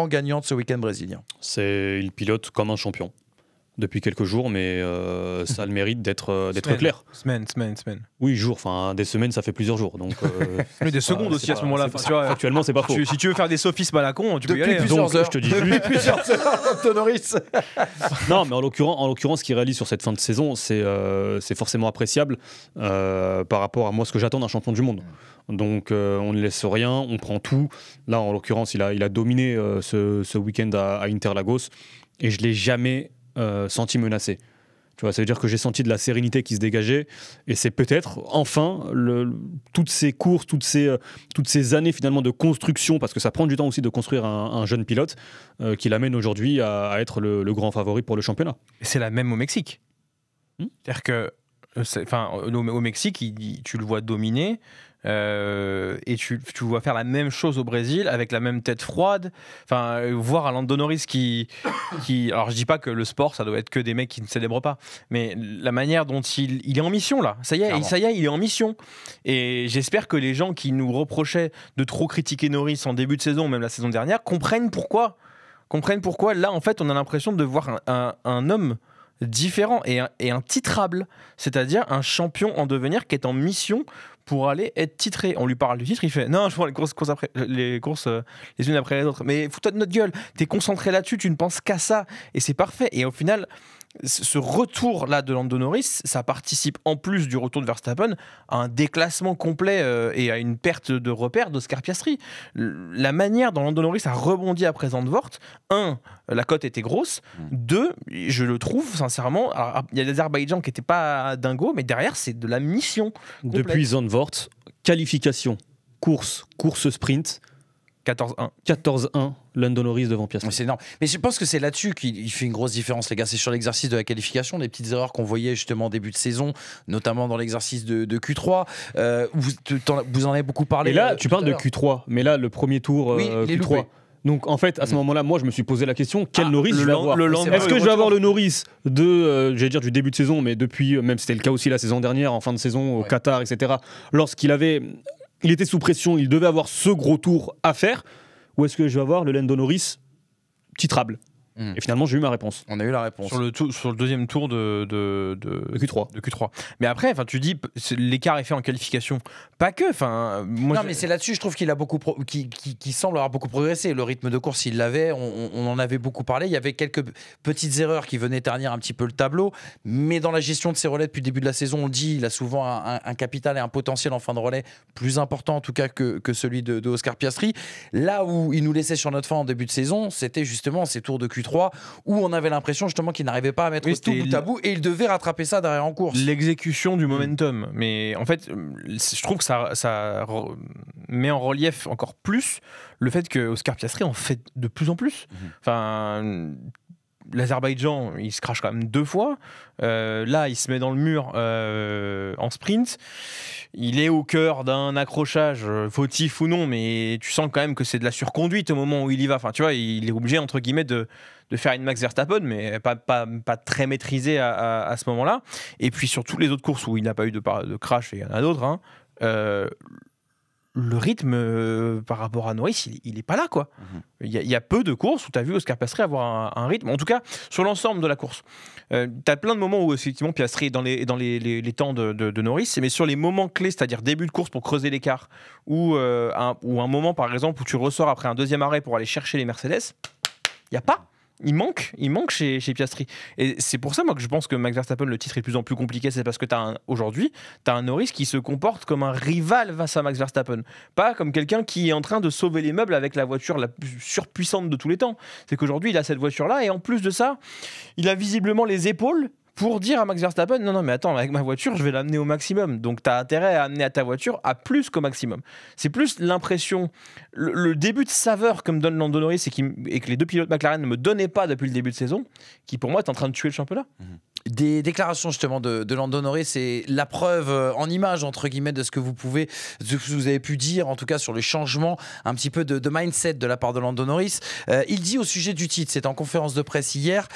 gagnant de ce week-end brésilien. Il pilote comme un champion depuis quelques jours, mais ça a le mérite d'être clair. Semaine. Oui, jours, enfin des semaines, ça fait plusieurs jours. Donc, des secondes aussi à ce moment-là. Actuellement, c'est pas faux. Si tu veux faire des sophismes à la con, tu peux y aller. Plusieurs heures. Je te dis depuis plusieurs heures, Norris. Non, mais en l'occurrence, ce qu'il réalise sur cette fin de saison, c'est forcément appréciable par rapport à moi, ce que j'attends d'un champion du monde. Donc on ne laisse rien, on prend tout. Là, en l'occurrence, il a dominé ce week-end à Interlagos, et je l'ai jamais senti menacé. Tu vois, ça veut dire que j'ai senti de la sérénité qui se dégageait, et c'est peut-être enfin toutes ces courses, toutes ces années finalement de construction, parce que ça prend du temps aussi de construire un jeune pilote, qui l'amène aujourd'hui à être le grand favori pour le championnat. Et c'est la même au Mexique. C'est-à-dire que au Mexique, tu le vois dominer. et tu vois faire la même chose au Brésil avec la même tête froide. Enfin, voir un Lando Norris qui alors je dis pas que le sport ça doit être que des mecs qui ne célèbrent pas, mais la manière dont il est en mission là, ça y est, il est en mission. Et j'espère que les gens qui nous reprochaient de trop critiquer Norris en début de saison, même la saison dernière, comprennent pourquoi. Là, en fait, on a l'impression de voir un homme différent et intitrable, c'est-à-dire un champion en devenir qui est en mission pour aller être titré. On lui parle du titre, il fait non, je prends les courses les unes après les autres. Mais fous-toi de notre gueule, t'es concentré là-dessus, tu ne penses qu'à ça, et c'est parfait. Et au final, ce retour là de Lando Norris, ça participe en plus du retour de Verstappen à un déclassement complet et à une perte de repère d'Oscar Piastri. La manière dont Lando Norris a rebondi après Zandvoort, la cote était grosse. 2, je le trouve sincèrement, il y a l'Azerbaïdjan qui n'était pas dingo, mais derrière c'est de la mission complète. Depuis Zandvoort, qualification, course sprint, 14-1, Lando Norris devant Piastri. C'est énorme. Mais je pense que c'est là-dessus qu'il fait une grosse différence, les gars. C'est sur l'exercice de la qualification, des petites erreurs qu'on voyait justement au début de saison, notamment dans l'exercice de Q3. Vous en avez beaucoup parlé. Et là, tu parles de Q3, mais là, le premier tour, Q3. Donc en fait, à ce moment-là, moi, je me suis posé la question quel Norris je vais avoir. Est-ce que je vais avoir le Norris j'allais dire du début de saison, mais depuis, même c'était le cas aussi la saison dernière, en fin de saison, au Qatar, etc. Il était sous pression, il devait avoir ce gros tour à faire. Ou est-ce que je vais avoir le Lando Norris titrable ? Et finalement, j'ai eu ma réponse. On a eu la réponse. Sur le deuxième tour de Q3. Mais après, tu dis, l'écart est fait en qualification. Pas que. Mais c'est là-dessus, je trouve qu'il a qui semble avoir beaucoup progressé. Le rythme de course, il l'avait. On en avait beaucoup parlé. Il y avait quelques petites erreurs qui venaient ternir un petit peu le tableau. Mais dans la gestion de ses relais depuis le début de la saison, on le dit, il a souvent un capital et un potentiel en fin de relais plus important, en tout cas, que celui de Oscar Piastri. Là où il nous laissait sur notre fin en début de saison, c'était justement ces tours de Q3 où on avait l'impression justement qu'il n'arrivait pas à mettre tout bout à bout et il devait rattraper ça derrière en course. L'exécution du momentum. Mais en fait, je trouve que ça met en relief encore plus le fait que Oscar Piastri en fait de plus en plus. L'Azerbaïdjan, il se crache quand même 2 fois. Là, il se met dans le mur en sprint. Il est au cœur d'un accrochage, fautif ou non, mais tu sens quand même que c'est de la surconduite au moment où il y va. Tu vois, il est obligé, entre guillemets, de faire une Max Verstappen, mais pas très maîtrisé à ce moment-là. Et puis sur toutes les autres courses où il n'a pas eu de crash, et il y en a d'autres, le rythme par rapport à Norris, il n'est pas là, quoi. Il y a peu de courses où tu as vu Oscar Piastri avoir un rythme. En tout cas, sur l'ensemble de la course. Tu as plein de moments où, effectivement, Piastri est dans les temps de Norris, mais sur les moments clés, c'est-à-dire début de course pour creuser l'écart, ou un moment, par exemple, où tu ressors après un deuxième arrêt pour aller chercher les Mercedes, il n'y a pas. Il manque chez Piastri. Et c'est pour ça, moi, que je pense que Max Verstappen, le titre est de plus en plus compliqué. C'est parce que aujourd'hui, tu as un Norris qui se comporte comme un rival face à Max Verstappen. Pas comme quelqu'un qui est en train de sauver les meubles avec la voiture la plus surpuissante de tous les temps. C'est qu'aujourd'hui, il a cette voiture-là et en plus de ça, il a visiblement les épaules pour dire à Max Verstappen, non, mais attends, avec ma voiture, je vais l'amener au maximum. Donc, tu as intérêt à amener à ta voiture à plus qu'au maximum. C'est plus l'impression, le début de saveur que me donne Lando Norris et que les 2 pilotes McLaren ne me donnaient pas depuis le début de saison, qui pour moi est en train de tuer le championnat. Des déclarations justement de Lando Norris, c'est la preuve en image entre guillemets de ce que vous avez pu dire en tout cas sur le changement un petit peu de mindset de la part de Lando Norris. Il dit au sujet du titre, c'est en conférence de presse hier,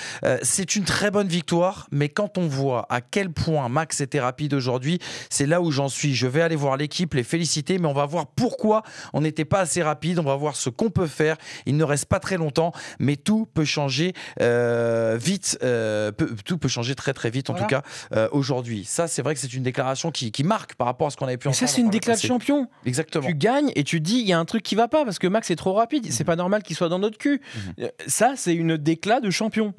c'est une très bonne victoire, mais quand on voit à quel point Max était rapide aujourd'hui, c'est là où j'en suis. Je vais aller voir l'équipe, les féliciter, mais on va voir pourquoi on n'était pas assez rapide, on va voir ce qu'on peut faire. Il ne reste pas très longtemps, mais tout peut changer vite, tout peut changer très très vite en tout cas aujourd'hui. Ça c'est vrai que c'est une déclaration qui marque par rapport à ce qu'on avait pu entendre. Ça c'est une déclaration de champion. Exactement. Tu gagnes et tu dis il y a un truc qui va pas parce que Max est trop rapide, c'est pas normal qu'il soit dans notre cul. Ça c'est une déclat de champion.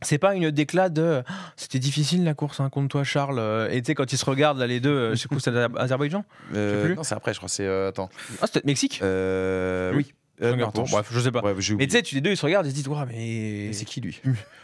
C'est pas une déclat de c'était difficile la course contre toi Charles, et tu sais quand ils se regardent là les deux, je sais pas, c'est l'Azerbaïdjan, non c'est après je crois, c'est attends, c'était Mexique. Oui Singapour, bref, je sais pas. Ouais, j'ai Mais oublié. tu sais, les deux ils se regardent et se disent ouais, mais C'est qui lui?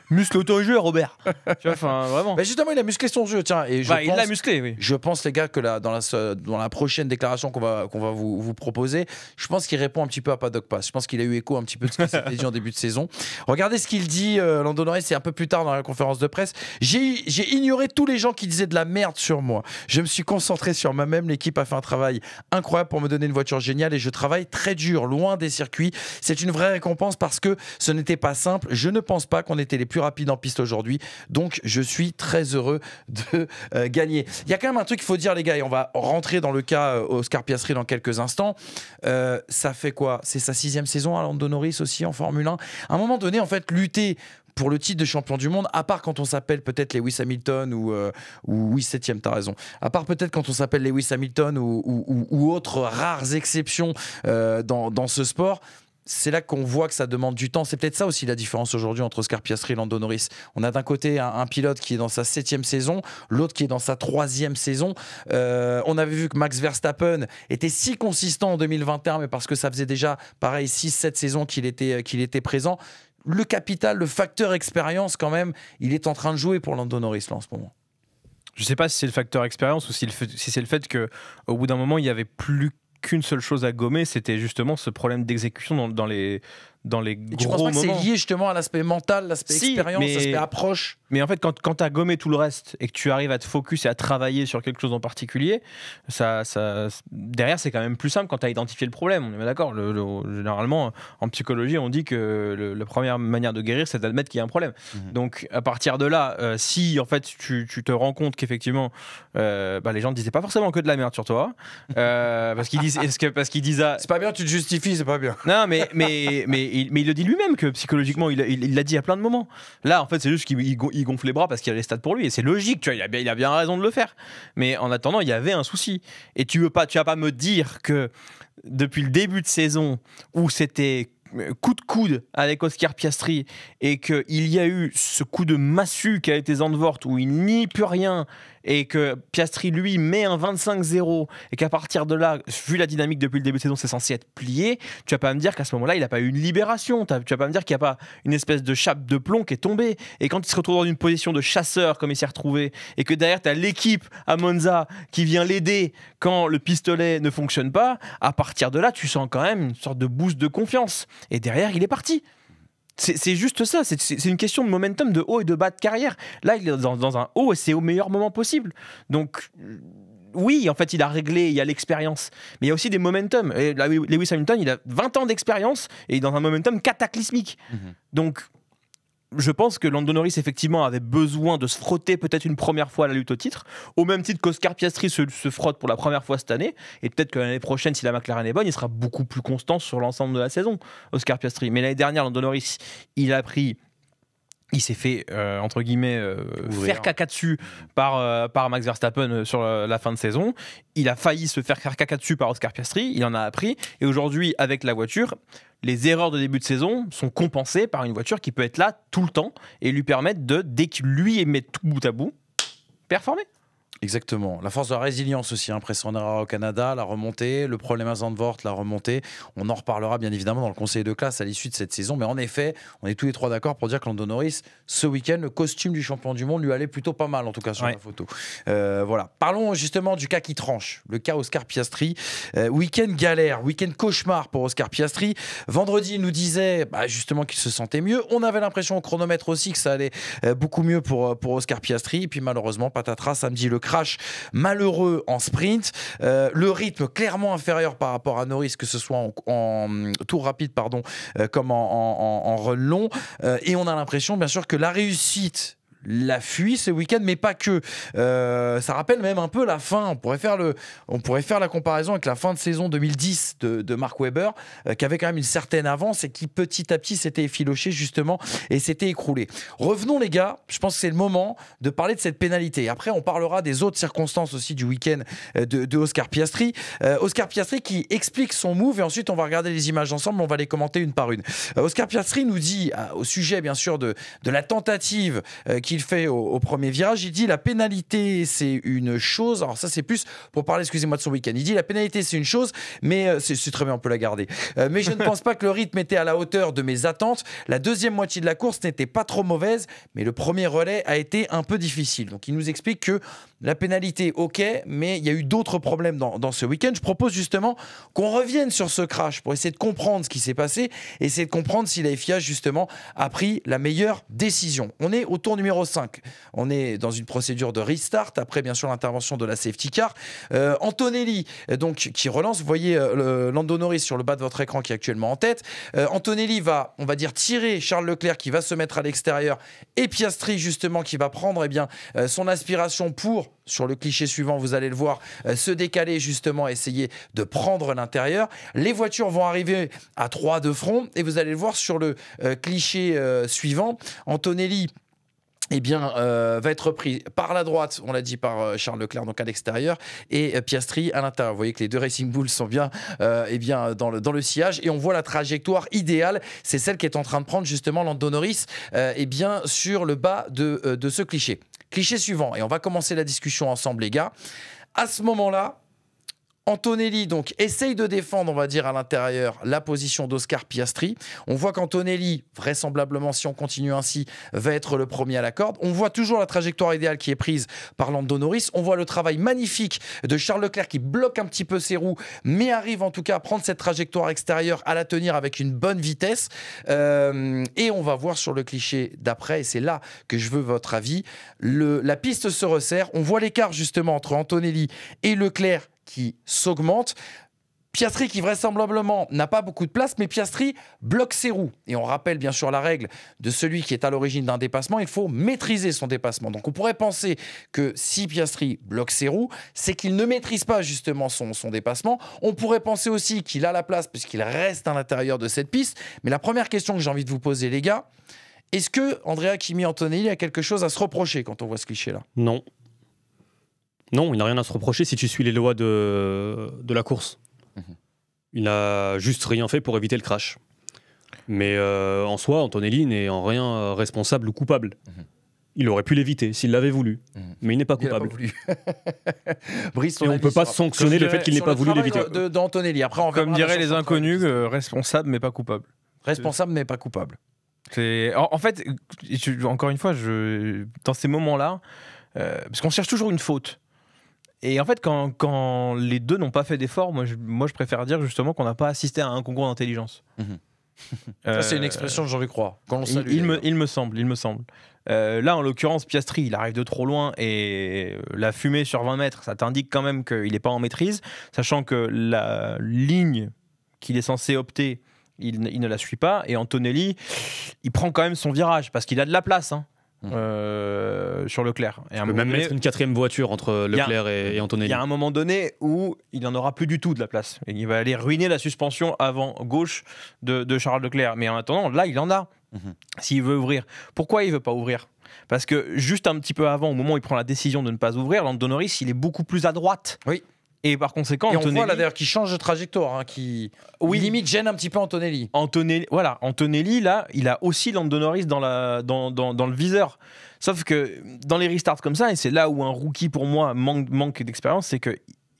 muscle ton jeu, Robert. Tu vois, enfin vraiment. Bah justement, il a musclé son jeu, tiens. Et Il l'a musclé, oui. je pense, les gars, que dans la prochaine déclaration qu'on va vous proposer, je pense qu'il répond un petit peu à Paddock Pass. Je pense qu'il a eu écho un petit peu de ce qui s'était dit en début de saison. Regardez ce qu'il dit, Lando Norris, c'est un peu plus tard dans la conférence de presse. J'ai ignoré tous les gens qui disaient de la merde sur moi. Je me suis concentré sur moi-même. L'équipe a fait un travail incroyable pour me donner une voiture géniale et je travaille très dur, loin des circuits. C'est une vraie récompense parce que ce n'était pas simple. Je ne pense pas qu'on était les plus rapides en piste aujourd'hui. Donc, je suis très heureux de gagner. Il y a quand même un truc qu'il faut dire, les gars, et on va rentrer dans le cas Oscar Piastri dans quelques instants. Ça fait quoi? C'est sa 6e saison à Lando Norris aussi en Formule 1. À un moment donné, en fait, lutter pour le titre de champion du monde, à part quand on s'appelle peut-être Lewis Hamilton ou oui, 7e, t'as raison. À part peut-être quand on s'appelle Lewis Hamilton ou autres rares exceptions dans ce sport. C'est là qu'on voit que ça demande du temps. C'est peut-être ça aussi la différence aujourd'hui entre Oscar Piastri et Lando Norris. On a d'un côté un pilote qui est dans sa 7e saison, l'autre qui est dans sa 3e saison. On avait vu que Max Verstappen était si consistant en 2021, mais parce que ça faisait déjà, pareil, 6-7 saisons qu'il était présent. Le capital, le facteur expérience, quand même, il est en train de jouer pour Lando Norris là, en ce moment. Je sais pas si c'est le facteur expérience ou si c'est le fait qu'au bout d'un moment, il y avait plus qu'une seule chose à gommer, c'était justement ce problème d'exécution dans les Et tu gros penses pas que moments. c'est lié justement à l'aspect mental, l'aspect Si, expérience, mais- l'aspect approche? Mais en fait, quand tu as gommé tout le reste et que tu arrives à te focus et à travailler sur quelque chose en particulier, derrière, c'est quand même plus simple quand tu as identifié le problème. On est bien d'accord. Généralement, en psychologie, on dit que la première manière de guérir, c'est d'admettre qu'il y a un problème. Donc, à partir de là, si en fait tu te rends compte qu'effectivement, les gens ne disaient pas forcément que de la merde sur toi, parce qu'ils disent C'est pas bien, tu te justifies, c'est pas bien. non, mais il le dit lui-même que psychologiquement, il l'a dit à plein de moments. Là, en fait, c'est juste qu'il gonfle les bras parce qu'il y a les stats pour lui. Et c'est logique, tu vois, il a bien raison de le faire. Mais en attendant, il y avait un souci. Et tu vas pas me dire que depuis le début de saison, où c'était coup de coude avec Oscar Piastri et qu'il y a eu ce coup de massue qui a été Zandvoort où il nie plus rien et que Piastri lui met un 25-0 et qu'à partir de là, vu la dynamique depuis le début de saison, c'est censé être plié, tu vas pas me dire qu'à ce moment-là il n'a pas eu une libération, tu vas pas me dire qu'il n'y a pas une espèce de chape de plomb qui est tombée, et quand il se retrouve dans une position de chasseur comme il s'est retrouvé et que derrière tu as l'équipe à Monza qui vient l'aider quand le pistolet ne fonctionne pas, à partir de là tu sens quand même une sorte de boost de confiance et derrière il est parti. C'est juste ça, c'est une question de momentum, de haut et de bas de carrière. Là, il est dans un haut et c'est au meilleur moment possible. Donc, oui, en fait, il a réglé, il y a l'expérience. Mais il y a aussi des momentum. Et là, Lewis Hamilton, il a 20 ans d'expérience et il est dans un momentum cataclysmique. Donc, je pense que Lando Norris, effectivement, avait besoin de se frotter peut-être une première fois à la lutte au titre, au même titre qu'Oscar Piastri se frotte pour la première fois cette année, et peut-être que l'année prochaine, si la McLaren est bonne, il sera beaucoup plus constant sur l'ensemble de la saison, Oscar Piastri. Mais l'année dernière, Lando Norris, il s'est fait, entre guillemets, faire caca dessus par Max Verstappen sur la fin de saison. Il a failli se faire caca dessus par Oscar Piastri, il en a appris, et aujourd'hui, avec la voiture, les erreurs de début de saison sont compensées par une voiture qui peut être là tout le temps et lui permettre de, dès qu'il lui met tout bout à bout, performer. Exactement. La force de la résilience aussi, impressionnera au Canada, la remontée, le problème à Zandvoort, la remontée. On en reparlera bien évidemment dans le conseil de classe à l'issue de cette saison. Mais en effet, on est tous les trois d'accord pour dire que Lando Norris, ce week-end, le costume du champion du monde lui allait plutôt pas mal, en tout cas sur la photo. Voilà. Parlons justement du cas qui tranche, le cas Oscar Piastri. Week-end galère, week-end cauchemar pour Oscar Piastri. Vendredi, il nous disait justement qu'il se sentait mieux. On avait l'impression au chronomètre aussi que ça allait beaucoup mieux pour Oscar Piastri. Et puis malheureusement, patatras, samedi, le crash malheureux en sprint, le rythme clairement inférieur par rapport à Norris, que ce soit en tour rapide comme en run long, et on a l'impression bien sûr que la réussite la fuit ce week-end, mais pas que. Ça rappelle même un peu la fin. On pourrait faire la comparaison avec la fin de saison 2010 de Mark Webber, qui avait quand même une certaine avance et qui petit à petit s'était effiloché justement et s'était écroulé. Revenons les gars, je pense que c'est le moment de parler de cette pénalité. Après, on parlera des autres circonstances aussi du week-end de Oscar Piastri. Oscar Piastri qui explique son move et ensuite on va regarder les images ensemble, on va les commenter une par une. Oscar Piastri nous dit, au sujet bien sûr de la tentative qu'il qu'il fait au premier virage. Il dit la pénalité, c'est une chose. Alors ça, c'est plus pour parler, excusez-moi, de son week-end. Il dit la pénalité, c'est une chose, mais c'est très bien, on peut la garder. Mais je ne pense pas que le rythme était à la hauteur de mes attentes. La deuxième moitié de la course n'était pas trop mauvaise, mais le premier relais a été un peu difficile. Donc il nous explique que la pénalité, ok, mais il y a eu d'autres problèmes dans ce week-end. Je propose justement qu'on revienne sur ce crash pour essayer de comprendre ce qui s'est passé, essayer de comprendre si la FIA justement a pris la meilleure décision. On est au tour numéro 5. On est dans une procédure de restart, après bien sûr l'intervention de la safety car. Antonelli, donc, qui relance, vous voyez Lando Norris sur le bas de votre écran qui est actuellement en tête. Antonelli va, on va dire, tirer Charles Leclerc qui va se mettre à l'extérieur et Piastri justement qui va prendre son aspiration pour, sur le cliché suivant, vous allez le voir, se décaler justement, essayer de prendre l'intérieur. Les voitures vont arriver à 3 de front et vous allez le voir sur le cliché suivant. Antonelli va être pris par la droite, on l'a dit, par Charles Leclerc, donc à l'extérieur, et Piastri à l'intérieur. Vous voyez que les deux Racing Bulls sont bien, dans le sillage, et on voit la trajectoire idéale. C'est celle qui est en train de prendre justement Lando Norris, sur le bas de ce cliché. Cliché suivant, et on va commencer la discussion ensemble, les gars. À ce moment-là, Antonelli donc essaye de défendre, on va dire, à l'intérieur la position d'Oscar Piastri. On voit qu'Antonelli, vraisemblablement, si on continue ainsi, va être le premier à la corde. On voit toujours la trajectoire idéale qui est prise par Lando Norris. On voit le travail magnifique de Charles Leclerc qui bloque un petit peu ses roues, mais arrive en tout cas à prendre cette trajectoire extérieure, à la tenir avec une bonne vitesse. Et on va voir sur le cliché d'après, et c'est là que je veux votre avis, la piste se resserre. On voit l'écart justement entre Antonelli et Leclerc qui s'augmente. Piastri qui vraisemblablement n'a pas beaucoup de place, mais Piastri bloque ses roues. Et on rappelle bien sûr la règle de celui qui est à l'origine d'un dépassement, il faut maîtriser son dépassement. Donc on pourrait penser que si Piastri bloque ses roues, c'est qu'il ne maîtrise pas justement son dépassement. On pourrait penser aussi qu'il a la place puisqu'il reste à l'intérieur de cette piste. Mais la première question que j'ai envie de vous poser, les gars, est-ce que Andrea Kimi Antonelli a quelque chose à se reprocher quand on voit ce cliché-là ? Non. Non, il n'a rien à se reprocher si tu suis les lois de la course. Il n'a juste rien fait pour éviter le crash. Mais en soi, Antonelli n'est en rien responsable ou coupable. Il aurait pu l'éviter s'il l'avait voulu, mais il n'est pas coupable. Brice, et on ne peut pas sanctionner le fait qu'il n'ait pas voulu l'éviter. D'Antonelli. Après, comme diraient les inconnus, responsable mais pas coupable. Responsable mais pas coupable. En fait, encore une fois, dans ces moments-là, parce qu'on cherche toujours une faute. Et en fait, quand les deux n'ont pas fait d'effort, moi je préfère dire justement qu'on n'a pas assisté à un concours d'intelligence. Ça, c'est une expression de Jean-Luc Roy. Il me semble. Là, en l'occurrence, Piastri, il arrive de trop loin et la fumée sur 20 mètres, ça t'indique quand même qu'il n'est pas en maîtrise, sachant que la ligne qu'il est censé opter, il ne la suit pas. Et Antonelli, il prend quand même son virage parce qu'il a de la place. Sur Leclerc. Et on peut même mettre une quatrième voiture entre Leclerc et Antonelli. Il y a un moment donné où il n'en aura plus du tout de la place. Et il va aller ruiner la suspension avant gauche de Charles Leclerc. Mais en attendant, là, il en a. S'il veut ouvrir. Pourquoi il ne veut pas ouvrir ? Parce que juste un petit peu avant, au moment où il prend la décision de ne pas ouvrir, Lando Norris, il est beaucoup plus à droite. Oui. Et par conséquent, et Antonelli, on voit là d'ailleurs qu'il change de trajectoire, qui limite gêne un petit peu Antonelli. Antonelli, là, il a aussi Lando Norris dans le viseur. Sauf que dans les restarts comme ça, et c'est là où un rookie pour moi manque d'expérience, c'est que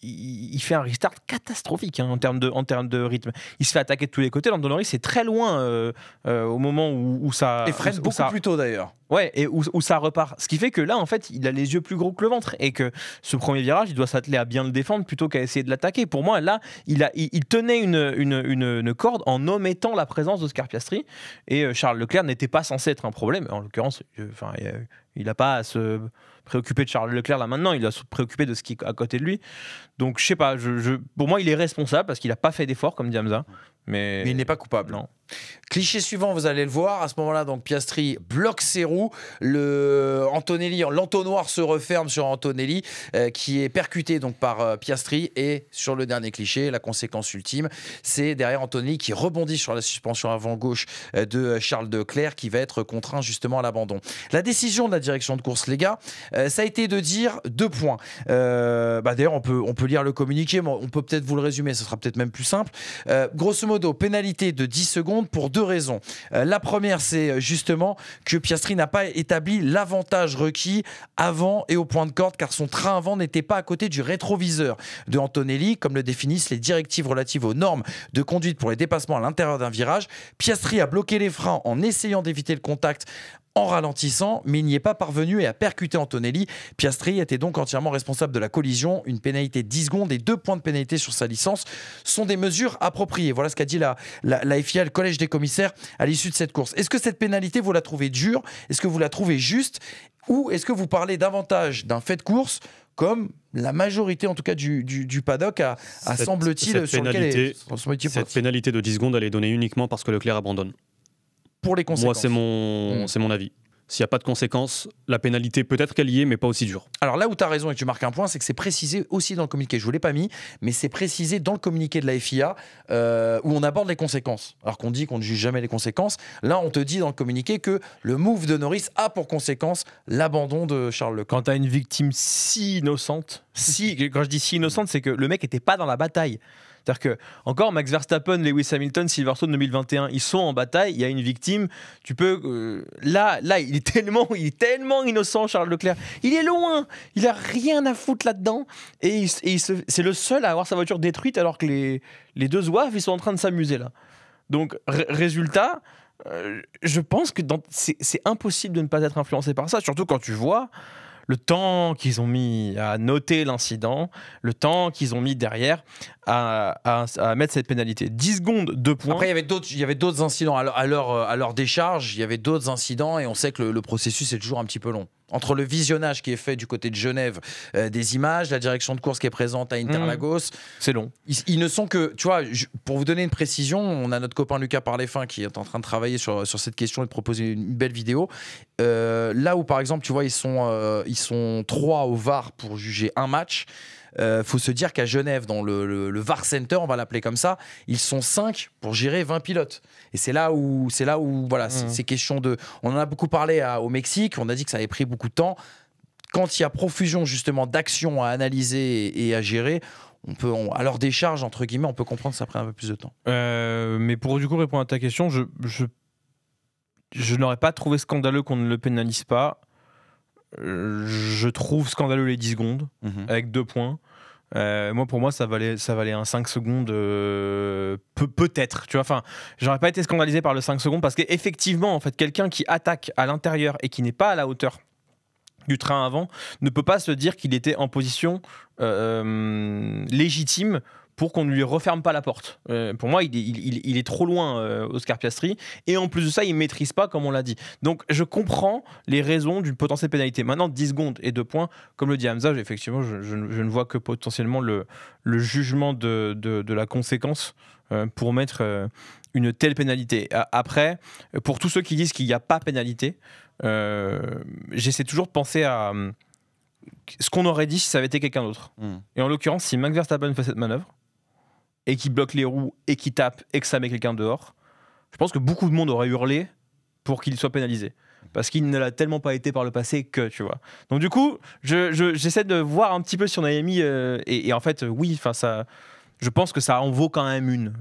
il fait un restart catastrophique en termes de rythme. Il se fait attaquer de tous les côtés. Lando Norris est très loin au moment où ça... Et freine beaucoup plus tôt d'ailleurs. Ouais, et où ça repart. Ce qui fait que là, en fait, il a les yeux plus gros que le ventre. Et que ce premier virage, il doit s'atteler à bien le défendre plutôt qu'à essayer de l'attaquer. Pour moi, là, il tenait une corde en omettant la présence d'Oscar Piastri. Et Charles Leclerc n'était pas censé être un problème. En l'occurrence, il n'a pas à se préoccupé de Charles Leclerc là maintenant, il doit se préoccuper de ce qui est à côté de lui. Donc je sais pas, pour moi il est responsable parce qu'il n'a pas fait d'effort comme dit Hamza. Mais il n'est pas coupable. Non. Cliché suivant, vous allez le voir. À ce moment-là, donc Piastri bloque ses roues. L'entonnoir se referme sur Antonelli, qui est percuté donc par Piastri. Et sur le dernier cliché, la conséquence ultime, c'est derrière Antonelli qui rebondit sur la suspension avant gauche de Charles Leclerc, qui va être contraint justement à l'abandon. La décision de la direction de course, les gars, ça a été de dire 2 points. D'ailleurs, on peut lire le communiqué, mais on peut peut-être vous le résumer. Ce sera peut-être même plus simple. Grosso modo, modo, pénalité de 10 secondes pour 2 raisons. La première, c'est justement que Piastri n'a pas établi l'avantage requis avant et au point de corde, car son train avant n'était pas à côté du rétroviseur de Antonelli, comme le définissent les directives relatives aux normes de conduite pour les dépassements à l'intérieur d'un virage. Piastri a bloqué les freins en essayant d'éviter le contact en ralentissant, mais il n'y est pas parvenu et a percuté Antonelli. Piastri était donc entièrement responsable de la collision. Une pénalité de 10 secondes et 2 points de pénalité sur sa licence sont des mesures appropriées. Voilà ce qu'a dit la FIA, le collège des commissaires, à l'issue de cette course. Est-ce que cette pénalité, vous la trouvez dure? Est-ce que vous la trouvez juste? Ou est-ce que vous parlez davantage d'un fait de course comme la majorité, en tout cas, du paddock a semble-t-il, sur lequel cette pénalité de 10 secondes, elle est donnée uniquement parce que Leclerc abandonne. Pour les conséquences. Moi, c'est mon avis. S'il n'y a pas de conséquences, la pénalité peut-être qu'elle y est, mais pas aussi dure. Alors là où tu as raison et que tu marques un point, c'est que c'est précisé aussi dans le communiqué. Je ne vous l'ai pas mis, mais c'est précisé dans le communiqué de la FIA où on aborde les conséquences. Alors qu'on dit qu'on ne juge jamais les conséquences. Là, on te dit dans le communiqué que le move de Norris a pour conséquence l'abandon de Charles Leclerc. Quand tu as une victime si innocente, quand je dis si innocente, c'est que le mec n'était pas dans la bataille. C'est-à-dire que, encore, Max Verstappen, Lewis Hamilton, Silverstone 2021, ils sont en bataille, il y a une victime, tu peux... Là, il est tellement innocent, Charles Leclerc. Il est loin, il a rien à foutre là-dedans, et c'est le seul à avoir sa voiture détruite, alors que les deux zouaves, ils sont en train de s'amuser là. Donc, résultat, je pense que c'est impossible de ne pas être influencé par ça, surtout quand tu vois le temps qu'ils ont mis à noter l'incident, le temps qu'ils ont mis derrière à mettre cette pénalité. 10 secondes, 2 points. Après, il y avait d'autres incidents. À leur décharge, il y avait d'autres incidents et on sait que le processus est toujours un petit peu long. Entre le visionnage qui est fait du côté de Genève des images, la direction de course qui est présente à Interlagos, c'est long. Ils ne sont que, tu vois, pour vous donner une précision, on a notre copain Lucas Parlefin qui est en train de travailler sur cette question et de proposer une belle vidéo. Là où par exemple, tu vois, ils sont 3 au VAR pour juger un match. Faut se dire qu'à Genève, dans le VAR Center, on va l'appeler comme ça, ils sont 5 pour gérer 20 pilotes. Et c'est là où voilà, c'est question de... On en a beaucoup parlé au Mexique, on a dit que ça avait pris beaucoup de temps. Quand il y a profusion justement d'actions à analyser et à gérer, à leur décharge, entre guillemets, on peut comprendre que ça prend un peu plus de temps. Mais pour du coup répondre à ta question, je n'aurais pas trouvé scandaleux qu'on ne le pénalise pas. Je trouve scandaleux les 10 secondes avec 2 points. Pour moi, ça valait un 5 secondes peut-être. Tu vois, enfin, j'aurais pas été scandalisé par le 5 secondes parce qu'effectivement, en fait, quelqu'un qui attaque à l'intérieur et qui n'est pas à la hauteur du train avant ne peut pas se dire qu'il était en position légitime pour qu'on ne lui referme pas la porte. Pour moi, il est trop loin, Oscar Piastri, et en plus de ça, il ne maîtrise pas, comme on l'a dit. Donc, je comprends les raisons d'une potentielle pénalité. Maintenant, 10 secondes et 2 points, comme le dit Hamza, effectivement, je ne vois que potentiellement le jugement de la conséquence pour mettre une telle pénalité. Après, pour tous ceux qui disent qu'il n'y a pas pénalité, j'essaie toujours de penser à ce qu'on aurait dit si ça avait été quelqu'un d'autre. Et en l'occurrence, si Max Verstappen fait cette manœuvre, et qui bloque les roues, et qui tape, et que ça met quelqu'un dehors, je pense que beaucoup de monde aurait hurlé pour qu'il soit pénalisé. Parce qu'il ne l'a tellement pas été par le passé que, tu vois. Donc du coup, j'essaie de voir un petit peu si on avait mis... et en fait, oui, ça... Je pense que ça en vaut quand même une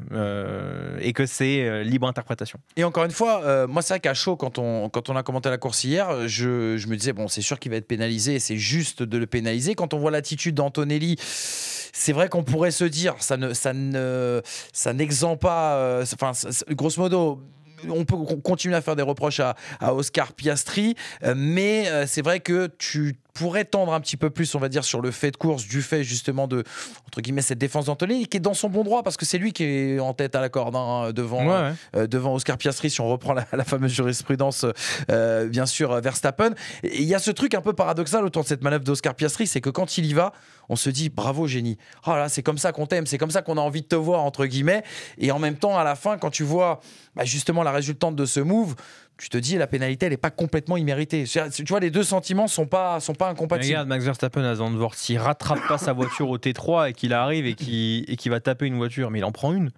et que c'est libre interprétation. Et encore une fois, moi c'est vrai qu'à chaud, quand on a commenté la course hier, je me disais, bon, c'est sûr qu'il va être pénalisé et c'est juste de le pénaliser. Quand on voit l'attitude d'Antonelli, c'est vrai qu'on pourrait se dire, ça n'exempte pas, grosso modo... On peut continuer à faire des reproches à Oscar Piastri, mais c'est vrai que tu pourrais tendre un petit peu plus, on va dire, sur le fait de course, du fait justement de, entre guillemets, cette défense d'Antonelli, qui est dans son bon droit, parce que c'est lui qui est en tête à la corde devant Oscar Piastri, si on reprend la fameuse jurisprudence, bien sûr, Verstappen. Et il y a ce truc un peu paradoxal autour de cette manœuvre d'Oscar Piastri, c'est que quand il y va, on se dit bravo génie, oh là, c'est comme ça qu'on t'aime, c'est comme ça qu'on a envie de te voir, entre guillemets. Et en même temps, à la fin, quand tu vois justement la résultante de ce move, tu te dis la pénalité elle n'est pas complètement imméritée. Tu vois, les deux sentiments sont pas incompatibles. Regarde Max Verstappen à Zandvoort, s'il rattrape pas sa voiture au T3 et qu'il arrive et qu'il va taper une voiture, mais il en prend une.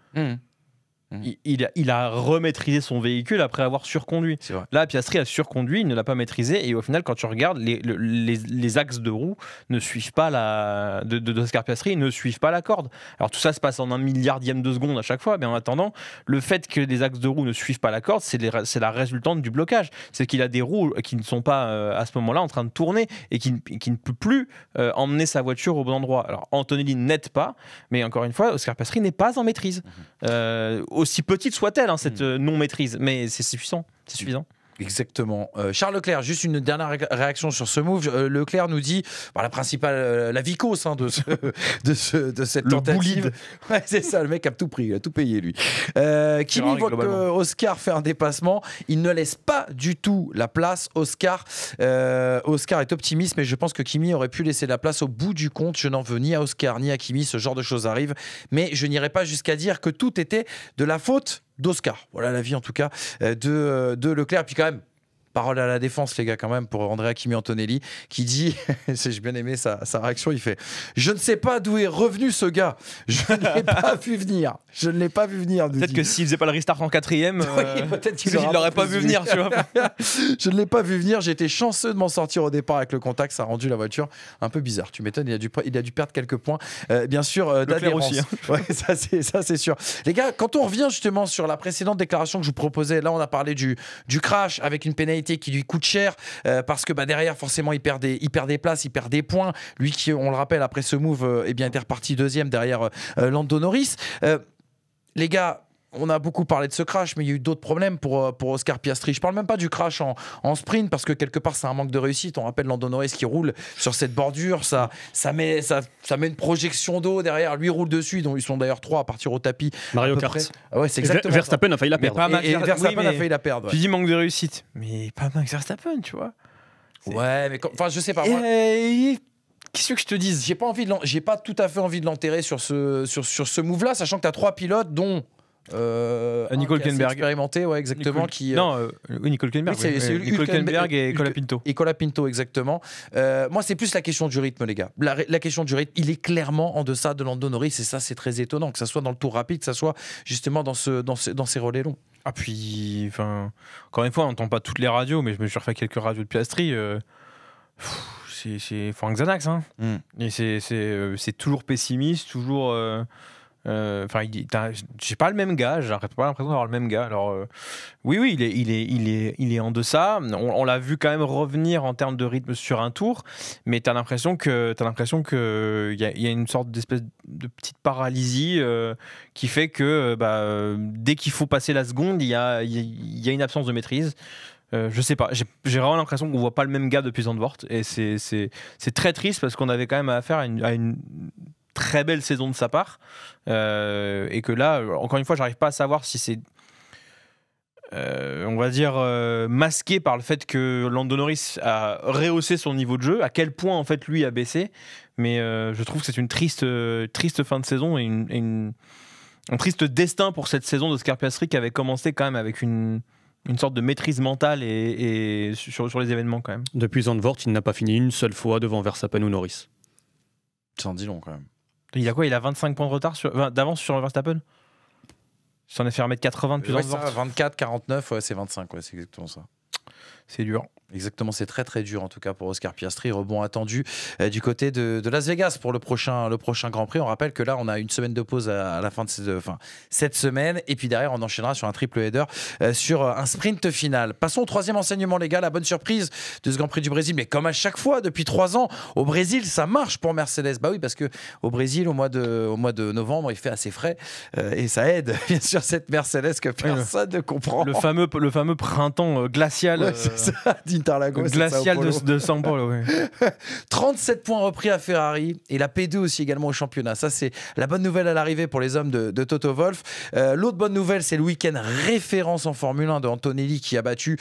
il a remaîtrisé son véhicule après avoir surconduit. Là, Piastri a surconduit, il ne l'a pas maîtrisé, et au final, quand tu regardes, les axes de roue ne suivent pas d'Oscar Piastri ne suivent pas la corde. Alors tout ça se passe en 1 milliardième de seconde à chaque fois, mais en attendant, le fait que les axes de roue ne suivent pas la corde, c'est la résultante du blocage. C'est qu'il a des roues qui ne sont pas à ce moment-là en train de tourner et qui ne peut plus emmener sa voiture au bon endroit. Alors Antonelli n'aide pas, mais encore une fois, Oscar Piastri n'est pas en maîtrise. Aussi petite soit-elle, cette non-maîtrise, mais c'est suffisant. C'est suffisant. Exactement. Charles Leclerc, juste une dernière réaction sur ce move. Leclerc nous dit la principale, la vicose de cette tentative. Ouais, c'est ça, le mec a tout pris, il a tout payé lui. Kimi voit que Oscar fait un dépassement, il ne laisse pas du tout la place. Oscar est optimiste, mais je pense que Kimi aurait pu laisser la place. Au bout du compte, je n'en veux ni à Oscar ni à Kimi, ce genre de choses arrive, mais je n'irai pas jusqu'à dire que tout était de la faute d'Oscar. Voilà l'avis en tout cas de Leclerc. Puis quand même, parole à la défense les gars quand même pour Andrea Kimi Antonelli qui dit, j'ai bien aimé sa réaction, il fait « Je ne sais pas d'où est revenu ce gars, je ne l'ai pas vu venir, je ne l'ai pas vu venir. » Peut-être que s'il faisait pas le restart en 4ème, peut-être qu'il l'aurait pas vu venir, tu vois. Je ne l'ai pas vu venir, j'ai été chanceux de m'en sortir au départ avec le contact, ça a rendu la voiture un peu bizarre. Tu m'étonnes, il a dû perdre quelques points, bien sûr, d'adhérence. Aussi, hein. Ouais, ça c'est sûr. Les gars, quand on revient justement sur la précédente déclaration que je vous proposais, là on a parlé du crash avec une pénalité qui lui coûte cher parce que derrière forcément il perd des places, il perd des points. Lui qui, on le rappelle, après ce move était reparti deuxième derrière Lando Norris. Les gars, on a beaucoup parlé de ce crash, mais il y a eu d'autres problèmes pour Oscar Piastri. Je parle même pas du crash en sprint parce que quelque part c'est un manque de réussite. On rappelle Lando Norris qui roule sur cette bordure, ça met une projection d'eau derrière. Lui roule dessus, dont ils sont d'ailleurs 3 à partir au tapis. Mario Kart. Ouais, c'est exactement. Verstappen a failli la perdre. Et Verstappen a failli la perdre. Tu dis manque de réussite, mais pas Max Verstappen, tu vois. Ouais, mais enfin je sais pas. Qu'est-ce que je te dise, j'ai pas tout à fait envie de l'enterrer sur ce move-là, sachant que tu as 3 pilotes, dont Nico Hülkenberg expérimenté, ouais, exactement. Nico Hülkenberg. Oui, c'est Nico Hülkenberg et Colapinto. Et Colapinto, exactement. Moi, c'est plus la question du rythme, les gars. La question du rythme, il est clairement en deçà de Lando Norris, et ça, c'est très étonnant, que ça soit dans le tour rapide, que ça soit justement dans ces relais longs. Ah, puis, encore une fois, on n'entend pas toutes les radios, mais je me suis refait quelques radios de Piastri. C'est Frank Xanax, hein. Et c'est toujours pessimiste, toujours. J'ai pas le même gars, j'ai pas l'impression d'avoir le même gars. Alors oui, il est en deçà. On l'a vu quand même revenir en termes de rythme sur un tour, mais t'as l'impression que il y a une sorte d'espèce de petite paralysie qui fait que dès qu'il faut passer la seconde, il y a une absence de maîtrise. Je sais pas, j'ai vraiment l'impression qu'on voit pas le même gars depuis Zandvoort, et c'est très triste parce qu'on avait quand même affaire à une très belle saison de sa part, et que là, encore une fois, j'arrive pas à savoir si c'est on va dire masqué par le fait que Lando Norris a rehaussé son niveau de jeu, à quel point en fait lui a baissé, mais je trouve que c'est une triste fin de saison et un triste destin pour cette saison d'Oscar Piastri qui avait commencé quand même avec une sorte de maîtrise mentale et sur les événements quand même. Depuis Zandvoort, il n'a pas fini une seule fois devant Verstappen ou Norris. Ça en dit long quand même. Il a quoi? Il a 25 points de retard d'avance sur Verstappen? Il s'en est fait 1m80 depuis Zandvoort. 24, 49, ouais, c'est 25, ouais, c'est exactement ça. C'est dur. Exactement, c'est très très dur en tout cas pour Oscar Piastri. Rebond attendu du côté de Las Vegas pour le prochain Grand Prix. On rappelle que là on a une semaine de pause à la fin de cette semaine, et puis derrière on enchaînera sur un triple header sur un sprint final. Passons au troisième enseignement, les gars. La bonne surprise de ce Grand Prix du Brésil, mais comme à chaque fois depuis 3 ans au Brésil, ça marche pour Mercedes. Bah oui, parce que au Brésil au mois de novembre il fait assez frais, et ça aide bien sûr cette Mercedes que personne ne comprend. Le fameux printemps glacial. Ouais, c'est ça, d'Interlagos, glacial de São Paulo. Ouais. 37 points repris à Ferrari, et la P2 aussi également au championnat. Ça, c'est la bonne nouvelle à l'arrivée pour les hommes de Toto Wolff. L'autre bonne nouvelle, c'est le week-end référence en Formule 1 de Antonelli qui a battu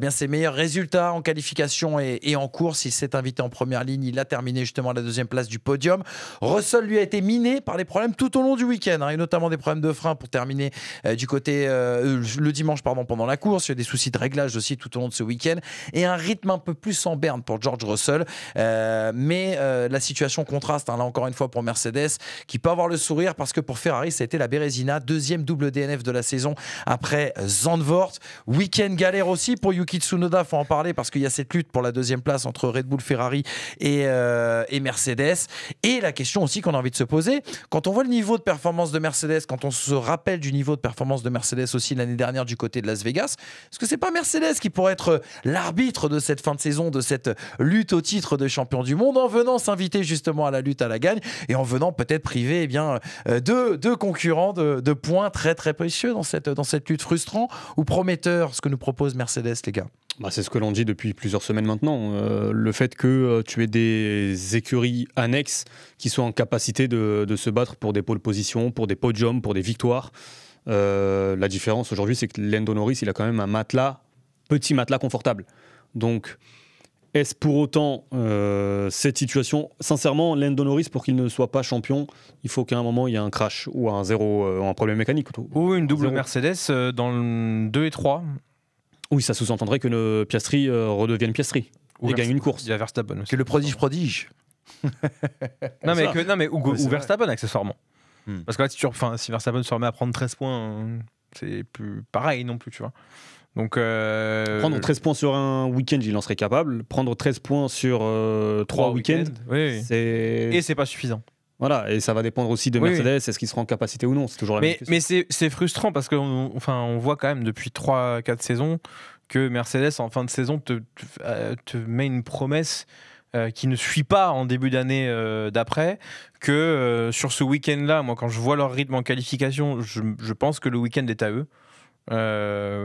ses meilleurs résultats en qualification et en course. Il s'est invité en première ligne. Il a terminé justement à la 2e place du podium. Russell, lui, a été miné par les problèmes tout au long du week-end, et notamment des problèmes de frein pour terminer du côté le dimanche pendant la course. Il y a des soucis de réglage aussi tout au long de ce week-end. Et et un rythme un peu plus en berne pour George Russell. Mais la situation contraste, là encore une fois pour Mercedes, qui peut avoir le sourire parce que pour Ferrari, ça a été la Bérésina, deuxième double DNF de la saison après Zandvoort. Week-end galère aussi pour Yuki Tsunoda, faut en parler parce qu'il y a cette lutte pour la deuxième place entre Red Bull, Ferrari et Mercedes. Et la question aussi qu'on a envie de se poser, quand on voit le niveau de performance de Mercedes, quand on se rappelle du niveau de performance de Mercedes aussi l'année dernière du côté de Las Vegas, est-ce que c'est pas Mercedes qui pourrait être l'arbitre de cette fin de saison, de cette lutte au titre de champion du monde, en venant s'inviter justement à la lutte à la gagne et en venant peut-être priver deux concurrents de points très très précieux dans cette lutte frustrant ou prometteur, ce que nous propose Mercedes, les gars? C'est ce que l'on dit depuis plusieurs semaines maintenant. Le fait que tu aies des écuries annexes qui soient en capacité de se battre pour des pole positions, pour des podiums, pour des victoires. La différence aujourd'hui, c'est que Lando Norris, il a quand même un petit matelas confortable. Donc, est-ce pour autant cette situation? Sincèrement, Lando Norris, pour qu'il ne soit pas champion, il faut qu'à un moment, il y ait un crash ou un problème mécanique. Ou une double Mercedes dans le 2 et 3. Oui, ça sous-entendrait que Piastri redevienne Piastri et gagne une course. Il y a Verstappen aussi. Que le prodige. ou Verstappen accessoirement. Parce que là, si Verstappen se remet à prendre 13 points, c'est plus pareil non plus, tu vois. Donc, prendre 13 points sur un week-end, il en serait capable. Prendre 13 points sur 3 week-ends, oui. Et c'est pas suffisant. Voilà, et ça va dépendre aussi de Mercedes, est-ce qu'il sera en capacité ou non, c'est toujours la même question. Mais c'est frustrant parce qu'on voit quand même depuis 3-4 saisons que Mercedes en fin de saison te met une promesse qui ne suit pas en début d'année d'après, que sur ce week-end-là, moi quand je vois leur rythme en qualification, je pense que le week-end est à eux.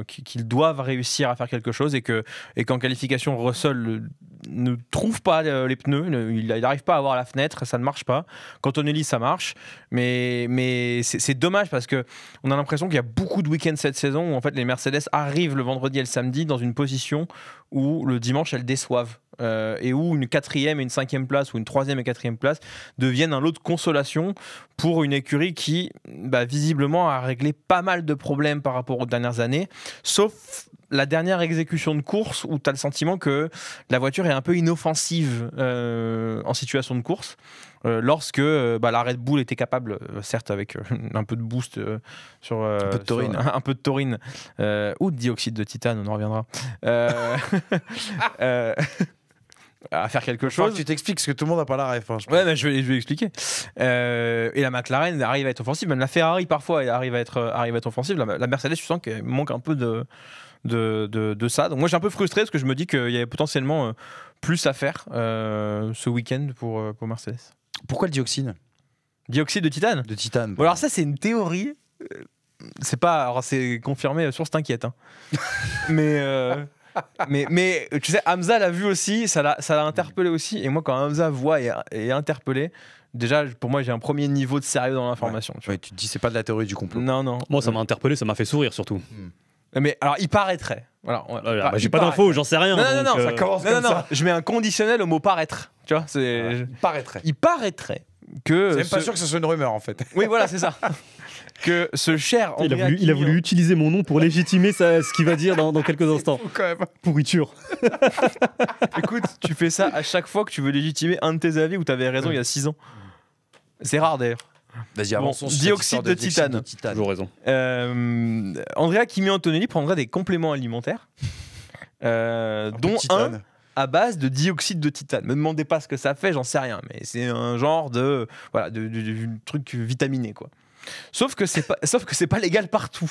Qu'ils doivent réussir à faire quelque chose et qu'en qualification Russell ne trouve pas les pneus, il n'arrive pas à avoir la fenêtre, ça ne marche pas. Quand Antonelli ça marche, mais c'est dommage parce que on a l'impression qu'il y a beaucoup de week-ends cette saison où en fait les Mercedes arrivent le vendredi et le samedi dans une position où le dimanche elles déçoivent. Et où une 4e et une 5e place ou une 3e et 4e place deviennent un lot de consolation pour une écurie qui visiblement a réglé pas mal de problèmes par rapport aux dernières années, sauf la dernière exécution de course où tu as le sentiment que la voiture est un peu inoffensive en situation de course. Lorsque la Red Bull était capable, certes avec un peu de boost sur un peu de taurine ou de dioxyde de titane, on en reviendra, à faire quelque chose. Tu t'expliques parce que tout le monde n'a pas la ref. Ouais, mais je vais expliquer. Et la McLaren arrive à être offensive, même la Ferrari parfois arrive à être offensive. La Mercedes, je sens qu'elle manque un peu de ça. Donc moi, j'ai un peu frustré parce que je me dis qu'il y avait potentiellement plus à faire ce week-end pour Mercedes. Pourquoi le dioxyde de titane? De titane. Bon, alors ça, c'est une théorie. C'est confirmé, source t'inquiète. Hein. mais tu sais, Hamza l'a vu aussi, ça l'a interpellé aussi. Et moi, quand Hamza voit et est interpellé, déjà, pour moi, j'ai un premier niveau de sérieux dans l'information. Tu te dis, c'est pas de la théorie du complot. Non. Moi, ça m'a interpellé, ça m'a fait sourire surtout. Mais alors, il paraîtrait. Voilà, j'ai pas d'infos, j'en sais rien. Non, ça commence comme ça. Je mets un conditionnel au mot paraître. Tu vois, Il paraîtrait que. C'est même pas sûr que ce soit une rumeur en fait. Oui, voilà, c'est ça. Que ce cher Andrea il a voulu utiliser mon nom pour légitimer ce qu'il va dire dans quelques instants. Quand même. Pourriture. Écoute, tu fais ça à chaque fois que tu veux légitimer un de tes avis où tu avais raison il y a 6 ans. C'est rare d'ailleurs. Vas-y, avançons. Dioxyde de titane. Toujours raison. Andrea Kimi Antonelli prendrait des compléments alimentaires, dont un à base de dioxyde de titane. Me demandez pas ce que ça fait, j'en sais rien, mais c'est un genre de truc vitaminé quoi. Sauf que c'est pas légal partout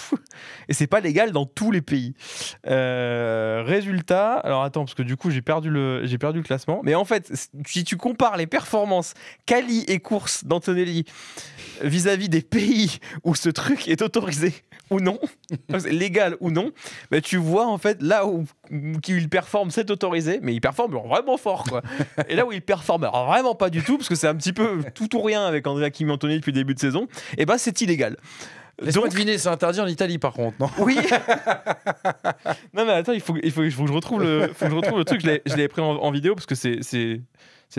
et c'est pas légal dans tous les pays. Résultat, alors attends parce que du coup j'ai perdu le classement. Mais en fait, si tu compares les performances quali et course d'Antonelli vis-à-vis des pays où ce truc est autorisé ou non, légal ou non, bah tu vois en fait là où il performe c'est autorisé, mais il performe vraiment fort quoi. Et là où il performe vraiment pas du tout parce que c'est un petit peu tout ou rien avec Andrea Kimi Antonelli depuis le début de saison, et bah c'est illégal. Laisse-moi deviner, c'est interdit en Italie par contre, non? Oui. Non mais attends, il faut que je retrouve le truc. Je l'ai pris en vidéo parce que c'est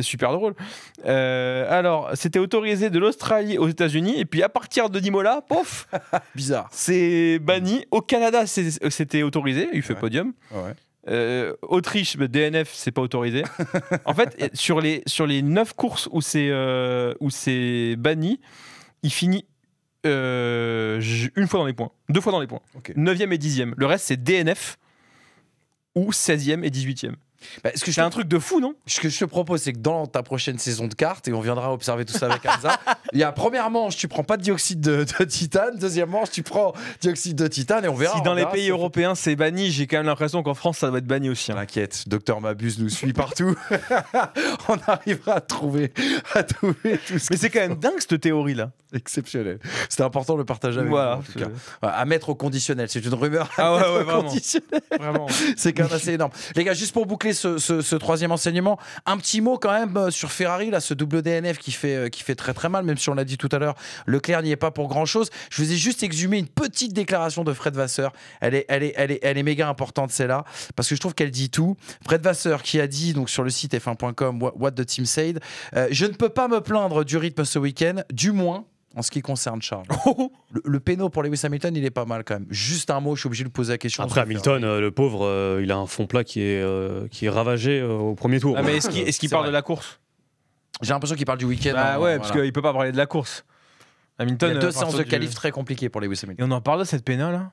super drôle. Alors, c'était autorisé de l'Australie aux États-Unis et puis à partir de Imola, pof, bizarre. C'est banni. Au Canada, c'était autorisé. Il fait podium. Ouais. Autriche, DNF, c'est pas autorisé. En fait, sur les 9 courses où c'est banni, il finit une fois dans les points, 2 fois dans les points. Okay. 9e et 10e. Le reste, c'est DNF ou 16e et 18e. C'est un truc de fou, non? Ce que je te propose, c'est que dans ta prochaine saison de cartes, et on viendra observer tout ça avec Hamza, il y a première manche, tu prends pas de dioxyde de titane, deuxième manche, tu prends dioxyde de titane et on verra. Si dans les pays européens c'est banni, j'ai quand même l'impression qu'en France ça doit être banni aussi. T'inquiète, Docteur Mabuse nous suit partout. On arrivera à trouver tout ce Mais c'est quand même dingue cette théorie là. Exceptionnel. C'était important de le partager avec voilà, vous, en tout cas. À mettre au conditionnel, c'est une rumeur. Vraiment. Conditionnel. Vraiment. C'est quand même assez énorme. Les gars, juste pour boucler ce troisième enseignement, un petit mot quand même sur Ferrari, là, ce double DNF qui fait très très mal, même si on l'a dit tout à l'heure, Leclerc n'y est pas pour grand chose. Je vous ai juste exhumé une petite déclaration de Fred Vasseur. Elle est méga importante, celle-là, parce que je trouve qu'elle dit tout. Fred Vasseur qui a dit donc sur le site f1.com what the team said, je ne peux pas me plaindre du rythme ce week-end, du moins en ce qui concerne Charles. Le péno pour Lewis Hamilton, il est pas mal quand même. Juste un mot, je suis obligé de poser la question. Après Hamilton, le pauvre, il a un fond plat qui est ravagé au premier tour. Ah, mais est-ce qu'il parle de la course? J'ai l'impression qu'il parle du week-end. Parce qu'il peut pas parler de la course. Hamilton, il y a 2 séances de qualif très compliquées pour Lewis Hamilton. Et on en parle de cette pénale là?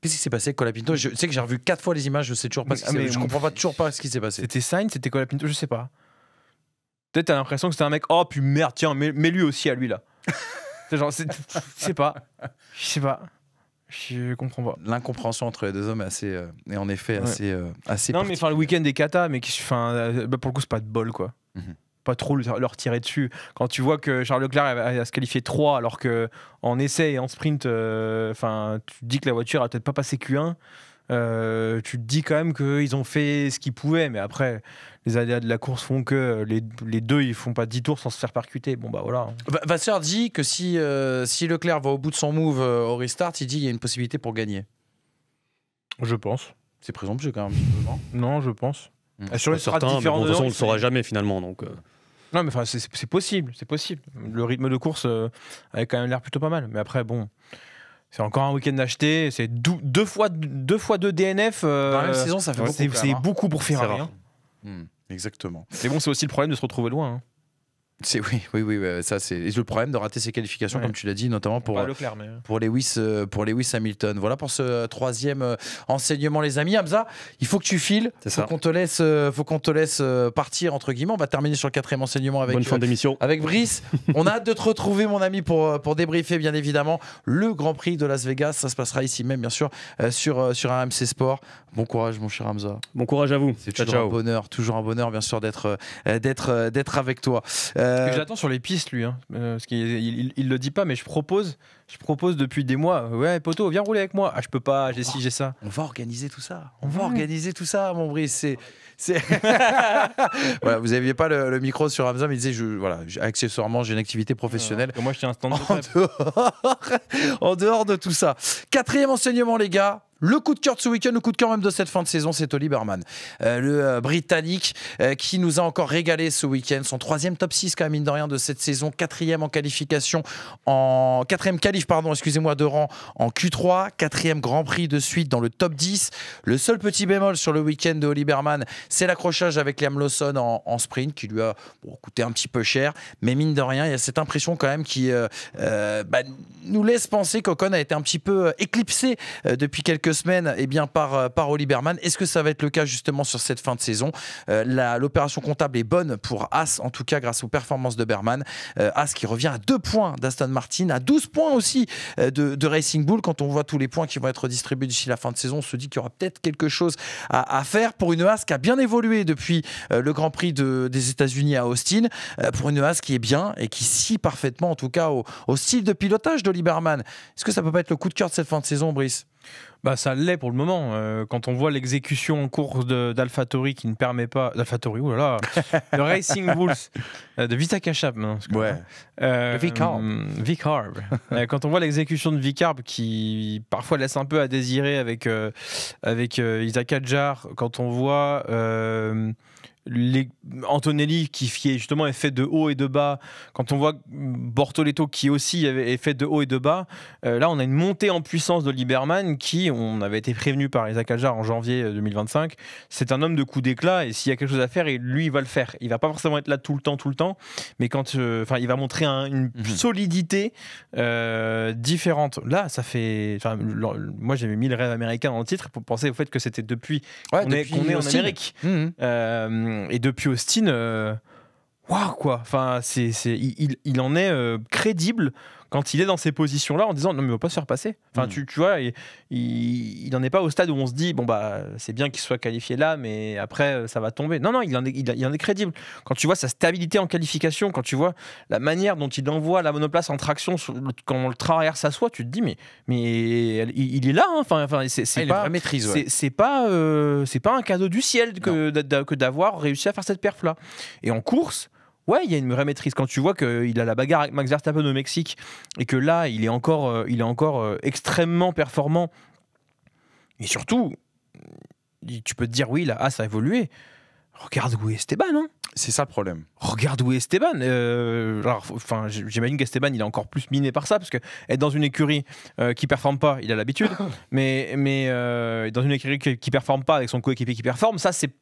Qu'est-ce qui s'est passé avec Colapinto? Je sais que j'ai revu 4 fois les images, je sais toujours pas je comprends toujours pas ce qui s'est passé. C'était Sainz, c'était Colapinto, je sais pas. Peut-être t'as l'impression que c'était un mec, oh puis merde, tiens, mets lui aussi à lui là. C'est genre, je sais pas. Je comprends pas. L'incompréhension entre les deux hommes est en effet assez non, mais le week-end des kata, mais pour le coup, c'est pas de bol quoi. Pas trop leur tirer dessus. Quand tu vois que Charles Leclerc a se qualifié 3 alors qu'en essai et en sprint, tu te dis que la voiture a peut-être pas passé Q1. Tu te dis quand même qu'ils ont fait ce qu'ils pouvaient, mais après les aléas de la course font que les deux ils font pas 10 tours sans se faire percuter. Bon bah voilà. Vasseur dit que si Leclerc va au bout de son move au restart, il dit qu'il y a une possibilité pour gagner. Je pense. C'est présomptueux quand même. Non, je pense. Sur une certaine différente, de toute façon, on le saura jamais finalement. Donc. Non mais c'est possible. Le rythme de course avait quand même l'air plutôt pas mal. Mais après bon. C'est encore un week-end acheté, c'est 2 fois 2 DNF. Dans la même saison, ça fait beaucoup. C'est beaucoup pour Ferrari. Exactement. Mais bon, c'est aussi le problème de se retrouver loin. Hein. Oui, ça c'est le problème de rater ses qualifications, comme tu l'as dit, notamment pour Lewis Hamilton. Voilà pour ce troisième enseignement, les amis. Hamza, il faut que tu files. Faut qu'on te laisse partir entre guillemets. On va terminer sur le quatrième enseignement avec bonne fin d'émission avec Brice. On a hâte de te retrouver, mon ami, pour débriefer bien évidemment le Grand Prix de Las Vegas. Ça se passera ici même, bien sûr, sur RMC Sport. Bon courage, mon cher Hamza. Bon courage à vous. C'est toujours un bonheur, bien sûr, d'être avec toi. Je l'attends sur les pistes, lui. Parce qu'il le dit pas, mais je propose depuis des mois. Ouais, poto, viens rouler avec moi. Ah, je peux pas, j'ai ci, j'ai ça. On va organiser tout ça. Mon Brice. Voilà, vous n'aviez pas le micro sur Hamza, mais il disait accessoirement, j'ai une activité professionnelle. Moi, je tiens un stand en dehors de tout ça. Quatrième enseignement, les gars. Le coup de cœur de ce week-end, le coup de cœur même de cette fin de saison, c'est Oli Berman, le Britannique qui nous a encore régalé ce week-end. Son 3e top 6 quand même, mine de rien, de cette saison, 4e en qualification, 4e qualif, de rang en Q3, 4e Grand Prix de suite dans le top 10. Le seul petit bémol sur le week-end de Oli Berman, c'est l'accrochage avec Liam Lawson en sprint qui lui a coûté un petit peu cher, mais mine de rien, il y a cette impression quand même qui nous laisse penser qu'Ocon a été un petit peu éclipsé depuis quelques semaines par Oli Berman. Est-ce que ça va être le cas justement sur cette fin de saison? L'opération comptable est bonne pour Haas, en tout cas grâce aux performances de Berman. Haas qui revient à 2 points d'Aston Martin, à 12 points aussi de Racing Bull. Quand on voit tous les points qui vont être distribués d'ici la fin de saison, on se dit qu'il y aura peut-être quelque chose à faire pour une Haas qui a bien évolué depuis le Grand Prix des États-Unis à Austin, pour une Haas qui est bien et qui scie parfaitement en tout cas au style de pilotage d'Oli Berman. Est-ce que ça peut pas être le coup de cœur de cette fin de saison, Brice? Ça l'est pour le moment. Quand on voit l'exécution en course d'AlphaTauri qui ne permet pas. d'AlphaTauri, oulala de Racing Bulls, de Vita Kachap maintenant. Vicarb. Quand on voit l'exécution de Vicarb qui parfois laisse un peu à désirer avec Isaac Hadjar, quand on voit Antonelli qui justement est fait de haut et de bas, quand on voit Bortoleto qui aussi est fait de haut et de bas, là on a une montée en puissance de Lieberman qui, on avait été prévenu par Isaac Adjar en janvier 2025, c'est un homme de coup d'éclat et s'il y a quelque chose à faire, lui il va le faire. Il va pas forcément être là tout le temps, mais quand il va montrer une solidité différente. Là ça fait, moi j'avais mis le rêve américain dans le titre pour penser au fait que c'était depuis qu'on est en Amérique. Et depuis Austin, waouh quoi. Enfin, il en est crédible quand il est dans ces positions-là en disant non mais il va pas se faire passer. Enfin, tu vois, il n'en est pas au stade où on se dit bon bah c'est bien qu'il soit qualifié là, mais après ça va tomber. Non, il en est crédible. Quand tu vois sa stabilité en qualification, quand tu vois la manière dont il envoie la monoplace en traction quand le train arrière s'assoit, tu te dis mais il est là. Hein. Enfin, c'est il pas est vraie maîtrise. Ouais. c'est pas un cadeau du ciel que d'avoir réussi à faire cette perf là. Et en course. Ouais, il y a une vraie maîtrise. Quand tu vois qu'il a la bagarre avec Max Verstappen au Mexique et que là, il est encore extrêmement performant. Et surtout, tu peux te dire, oui, la Haas a évolué. Regarde où est Esteban. Hein. C'est ça le problème. Regarde où est Esteban. J'imagine qu'Esteban, il est encore plus miné par ça, parce que être dans une écurie qui performe pas, il a l'habitude. mais dans une écurie qui performe pas avec son coéquipier qui performe, ça, c'est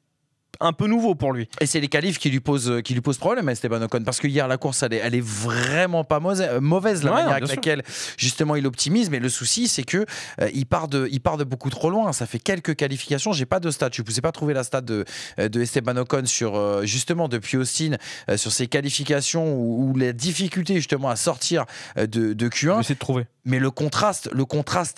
un peu nouveau pour lui. Et c'est les qualifs qui lui posent problème à Esteban Ocon, parce que hier la course elle est vraiment pas mauvaise la manière avec laquelle justement il optimise, mais le souci c'est que il part de beaucoup trop loin. Ça fait quelques qualifications, j'ai pas de stats, je ne vous ai pas trouvé la stat de Esteban Ocon sur justement depuis Austin sur ses qualifications ou la difficulté justement à sortir de Q1. J'essaie de trouver. Mais le contraste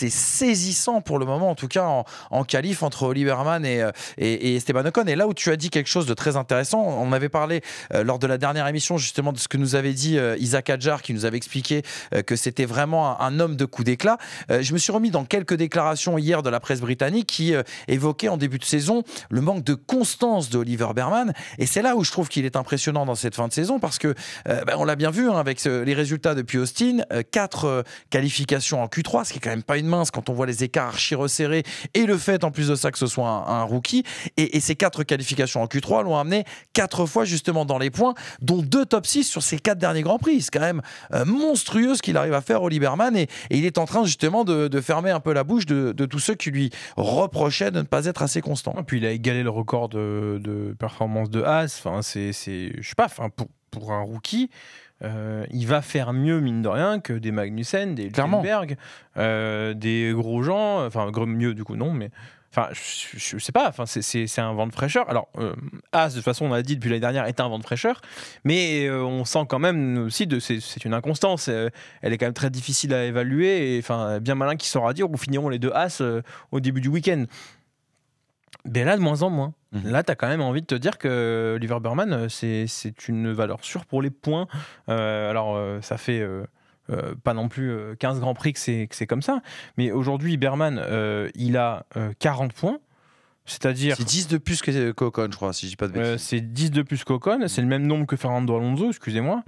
est saisissant pour le moment, en tout cas en qualif entre Lieberman et Esteban Ocon. Et là où tu as dit quelque chose de très intéressant, on avait parlé lors de la dernière émission justement de ce que nous avait dit Isaac Adjar, qui nous avait expliqué que c'était vraiment un homme de coup d'éclat. Je me suis remis dans quelques déclarations hier de la presse britannique qui évoquaient en début de saison le manque de constance de Oliver Behrman. Et c'est là où je trouve qu'il est impressionnant dans cette fin de saison, parce que on l'a bien vu avec les résultats depuis Austin, 4 qualifications en Q3, ce qui est quand même pas une mince quand on voit les écarts archi resserrés et le fait en plus de ça que ce soit un rookie. Et ces 4 qualifications en Q3 l'ont amené 4 fois justement dans les points, dont 2 top 6 sur ces 4 derniers Grands Prix. C'est quand même monstrueux ce qu'il arrive à faire, Oliver Behrman, et il est en train justement de fermer un peu la bouche de tous ceux qui lui reprochaient de ne pas être assez constant. Et puis il a égalé le record de performance de Haas. Enfin, je sais pas, pour un rookie, il va faire mieux, mine de rien, que des Magnussen, des Hülkenberg, des Grosjean. Enfin, mieux du coup, non, mais. Enfin, je sais pas, c'est un vent de fraîcheur. Alors, Haas, de toute façon, on l'a dit depuis l'année dernière, est un vent de fraîcheur, mais on sent quand même aussi, c'est une inconstance. Elle est quand même très difficile à évaluer, et enfin, bien malin qui saura dire où finiront les deux Haas au début du week-end. Mais là, de moins en moins. Là, tu as quand même envie de te dire que Oliver Behrman, c'est une valeur sûre pour les points. Ça fait pas non plus 15 Grands Prix que c'est comme ça. Mais aujourd'hui, Behrman, il a 40 points. C'est-à-dire. C'est 10 de plus qu'Ocon, je crois, si je dis pas de bêtises. C'est 10 de plus qu'Ocon, c'est le même nombre que Fernando Alonso, excusez-moi.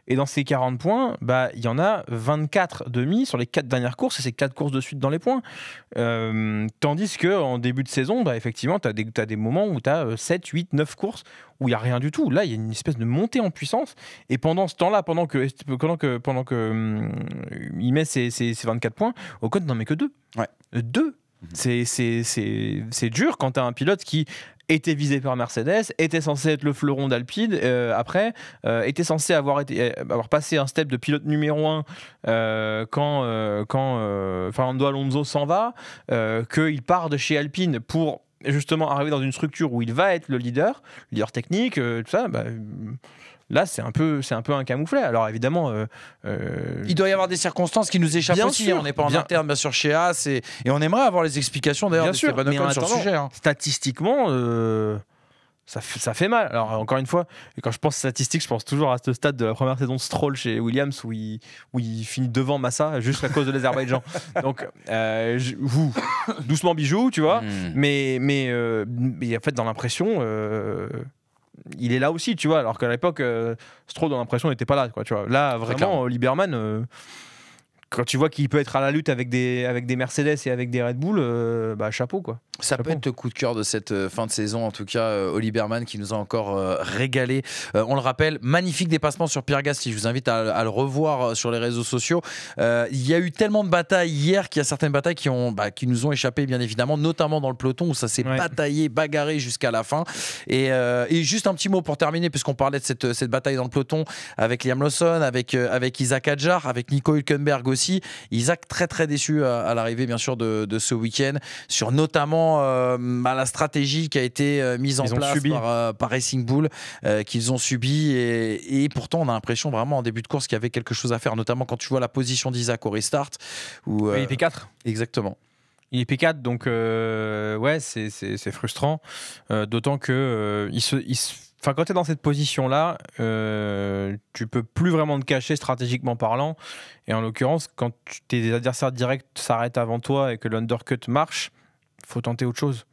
Et dans ces 40 points, il y en a 24 demi sur les 4 dernières courses, et c'est 4 courses de suite dans les points. Tandis qu'en début de saison, effectivement, tu as des moments où tu as 7, 8, 9 courses où il n'y a rien du tout. Là, il y a une espèce de montée en puissance. Et pendant ce temps-là, pendant que il met ses 24 points, Ocon n'en met que 2. Ouais. 2. C'est dur quand tu as un pilote qui était visé par Mercedes, était censé être le fleuron d'Alpine, était censé avoir passé un step de pilote numéro 1 quand Fernando Alonso s'en va, qu'il part de chez Alpine pour justement arriver dans une structure où il va être le leader technique, tout ça. Là, c'est un peu un camouflet. Alors évidemment, il doit y avoir des circonstances qui nous échappent aussi. Sûr, on n'est pas en interne, bien sûr, chez Haas, et on aimerait avoir les explications d'ailleurs de Esteban Ocon sur le sujet. Statistiquement, ça fait mal. Alors encore une fois, quand je pense statistiques, je pense toujours à ce stade de la première saison de Stroll chez Williams où il finit devant Massa juste à cause de l'Azerbaïdjan. Donc doucement bijou, tu vois. Mais en fait, dans l'impression. Il est là aussi, tu vois, alors qu'à l'époque, Stroll, dans l'impression, n'était pas là, quoi, tu vois. Là, vraiment, Lieberman, quand tu vois qu'il peut être à la lutte avec des Mercedes et avec des Red Bull, chapeau quoi. Ça peut être le coup de cœur de cette fin de saison, en tout cas Oli Berman qui nous a encore régalé. On le rappelle, magnifique dépassement sur Pierre Gasly, je vous invite à le revoir sur les réseaux sociaux. Il y a eu tellement de batailles hier qu'il y a certaines batailles qui nous ont échappé bien évidemment, notamment dans le peloton où ça s'est bataillé, bagarré jusqu'à la fin. Et juste un petit mot pour terminer, puisqu'on parlait de cette bataille dans le peloton avec Liam Lawson, avec Isaac Hadjar, avec Nico Hülkenberg aussi. Isaac très très déçu à l'arrivée bien sûr de ce week-end, sur notamment la stratégie qui a été mise en place par Racing Bull, qu'ils ont subi, et pourtant on a l'impression vraiment en début de course qu'il y avait quelque chose à faire, notamment quand tu vois la position d'Isaac au restart où, il est P4 exactement. Il est P4, donc c'est frustrant, d'autant que quand tu es dans cette position-là, tu peux plus vraiment te cacher stratégiquement parlant, et en l'occurrence quand tes adversaires directs s'arrêtent avant toi et que l'undercut marche, faut tenter autre chose.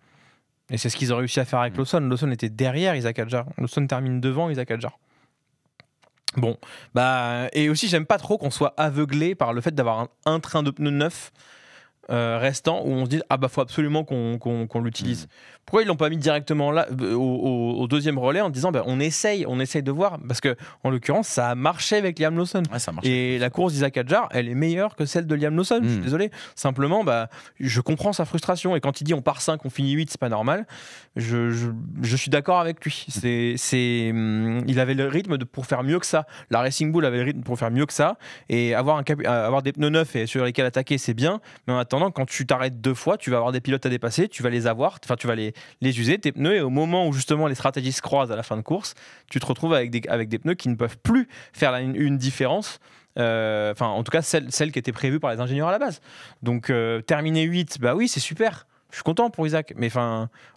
Et c'est ce qu'ils ont réussi à faire avec Lawson. Lawson était derrière Isaac Hadjar. Lawson termine devant Isaac Hadjar. Bon, et aussi j'aime pas trop qu'on soit aveuglé par le fait d'avoir un train de pneus neuf restant, où on se dit faut absolument qu'on l'utilise. Pourquoi ils l'ont pas mis directement là au deuxième relais en disant on essaye de voir, parce que en l'occurrence ça a marché avec Liam Lawson, et la course d'Isaac Hadjar elle est meilleure que celle de Liam Lawson. Je suis désolé, simplement je comprends sa frustration, et quand il dit on part 5 on finit 8 c'est pas normal, je suis d'accord avec lui. Il avait le rythme pour faire mieux que ça, la Racing Bull avait le rythme pour faire mieux que ça, et avoir des pneus neufs et sur lesquels attaquer c'est bien, mais en attendant quand tu t'arrêtes 2 fois tu vas avoir des pilotes à dépasser, tu vas les user tes pneus, et au moment où justement les stratégies se croisent à la fin de course, tu te retrouves avec des pneus qui ne peuvent plus faire une différence, en tout cas celle qui était prévue par les ingénieurs à la base. Donc terminer 8, oui c'est super, je suis content pour Isaac, mais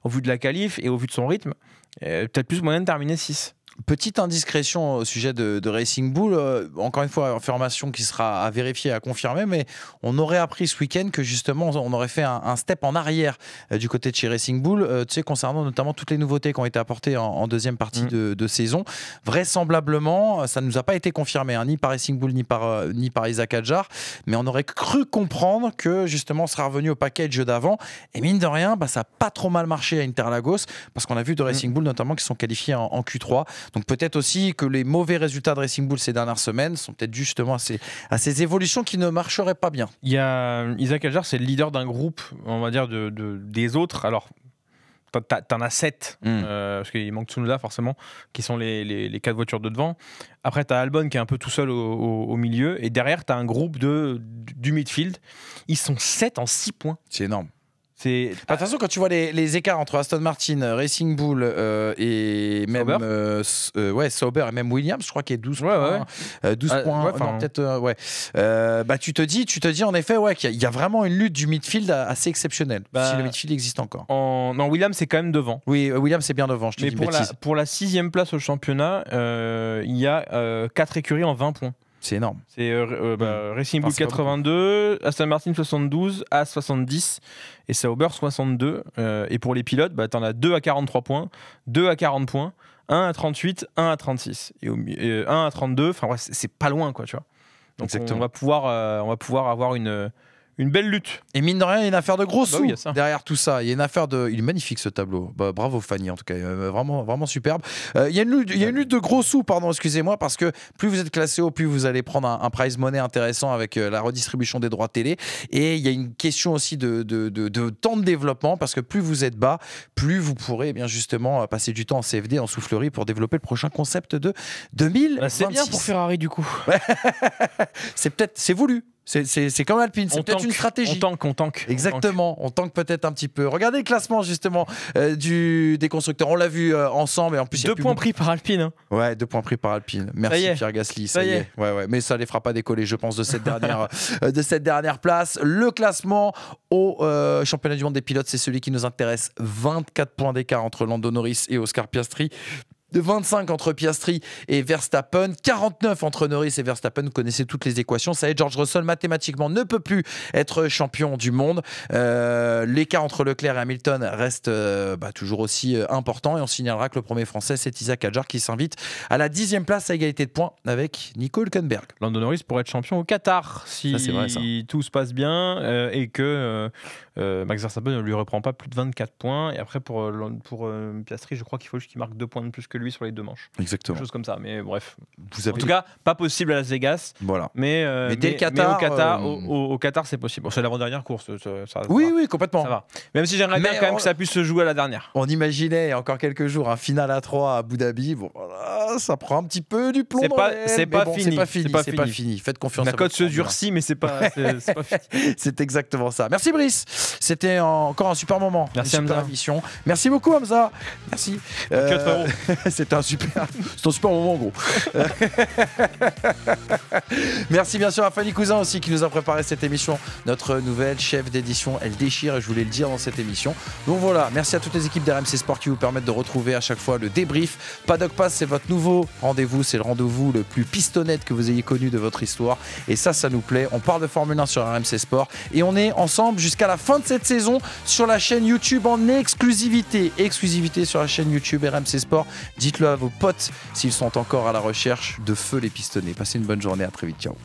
au vu de la qualif et au vu de son rythme, peut-être plus moyen de terminer 6. Petite indiscrétion au sujet de Racing Bull, encore une fois, information qui sera à vérifier, à confirmer, mais on aurait appris ce week-end que justement on aurait fait un step en arrière du côté de chez Racing Bull, concernant notamment toutes les nouveautés qui ont été apportées en deuxième partie de saison. Vraisemblablement, ça ne nous a pas été confirmé, ni par Racing Bull ni par Isaac Hadjar, mais on aurait cru comprendre que justement on sera revenu au package d'avant, et mine de rien, ça n'a pas trop mal marché à Interlagos, parce qu'on a vu de Racing Bull notamment qui sont qualifiés en Q3. Donc peut-être aussi que les mauvais résultats de Racing Bull ces dernières semaines sont peut-être dus justement à ces évolutions qui ne marcheraient pas bien. Il y a Isaac Hadjar, c'est le leader d'un groupe, on va dire des autres. Alors t'en as 7, parce qu'il manque Tsunoda forcément, qui sont les 4 voitures de devant. Après t'as Albon qui est un peu tout seul au milieu, et derrière t'as un groupe du midfield. Ils sont 7 en 6 points. C'est énorme. De toute façon, quand tu vois les écarts entre Aston Martin, Racing Bull et même Sauber et même Williams, je crois qu'il y a 12 points. 12 points. Tu te dis en effet qu'il y a vraiment une lutte du midfield assez exceptionnelle. Si le midfield existe encore. Non, Williams c'est quand même devant. Oui, Williams c'est bien devant. Je te dis une bêtise. Pour la 6e place au championnat, il y a 4 écuries en 20 points. C'est énorme. C'est Racing Bull 82, Aston Martin 72, As 70 et Sauber 62. Et pour les pilotes, t'en as 2 à 43 points, 2 à 40 points, 1 à 38, 1 à 36 et 1 à 32. C'est pas loin, quoi, tu vois. Donc on va pouvoir avoir une belle lutte. Et mine de rien, il y a une affaire de gros sous derrière tout ça. Il y a une affaire il est magnifique ce tableau. Bravo Fanny, en tout cas, vraiment, vraiment superbe. Il y a une lutte de gros sous, excusez-moi, parce que plus vous êtes classé haut, plus vous allez prendre un prize money intéressant avec la redistribution des droits télé. Et il y a une question aussi de temps de développement, parce que plus vous êtes bas, plus vous pourrez bien justement passer du temps en CFD, en soufflerie, pour développer le prochain concept de 2026. C'est bien pour Ferrari du coup. C'est voulu. C'est comme Alpine, c'est peut-être une stratégie. On tank. Exactement, on tank peut-être un petit peu. Regardez le classement justement des constructeurs. On l'a vu ensemble, et en plus 2 points pris par Alpine. Ouais, 2 points pris par Alpine. Merci Pierre Gasly. Ça y est. Ouais. Mais ça les fera pas décoller, je pense, de cette dernière place. Le classement au championnat du monde des pilotes, c'est celui qui nous intéresse. 24 points d'écart entre Lando Norris et Oscar Piastri. de 25 entre Piastri et Verstappen, 49 entre Norris et Verstappen. Vous connaissez toutes les équations. Ça y est, George Russell mathématiquement ne peut plus être champion du monde. L'écart entre Leclerc et Hamilton reste toujours aussi important, et on signalera que le premier français, c'est Isaac Hadjar, qui s'invite à la 10e place à égalité de points avec Nico Hülkenberg. Lando Norris pourrait être champion au Qatar si tout se passe bien et que Max Verstappen ne lui reprend pas plus de 24 points. Et après pour Piastri, je crois qu'il faut juste qu'il marque 2 points de plus que lui sur les 2 manches. Exactement. Quelque chose comme ça. Mais bref. En tout cas, pas possible à Las Vegas. Voilà. Mais dès le Qatar, au Qatar, c'est possible. Bon, c'est l'avant-dernière course. Oui, complètement. Ça va. Même si j'aimerais bien quand même que ça puisse se jouer à la dernière. On imaginait il y a encore quelques jours un final à 3 à Abu Dhabi. Bon, voilà, ça prend un petit peu du plomb. C'est pas fini. Faites confiance. La cote se durcit, mais c'est pas fini. C'est exactement ça. Merci Brice. C'était encore un super moment. Merci une super Hamza. émission. Merci beaucoup Hamza. Merci. C'était un super moment en gros. Merci bien sûr à Fanny Cousin aussi qui nous a préparé cette émission. Notre nouvelle chef d'édition, elle déchire, et je voulais le dire dans cette émission. Donc voilà, merci à toutes les équipes d'RMC Sport qui vous permettent de retrouver à chaque fois le débrief. Paddock Pass, c'est votre nouveau rendez-vous, c'est le rendez-vous le plus pistonnette que vous ayez connu de votre histoire, et ça nous plaît. On parle de Formule 1 sur RMC Sport et on est ensemble jusqu'à la fin de cette saison sur la chaîne YouTube en exclusivité sur la chaîne YouTube RMC Sport. Dites-le à vos potes s'ils sont encore à la recherche de feu les pistonnés. Passez une bonne journée, à très vite, ciao.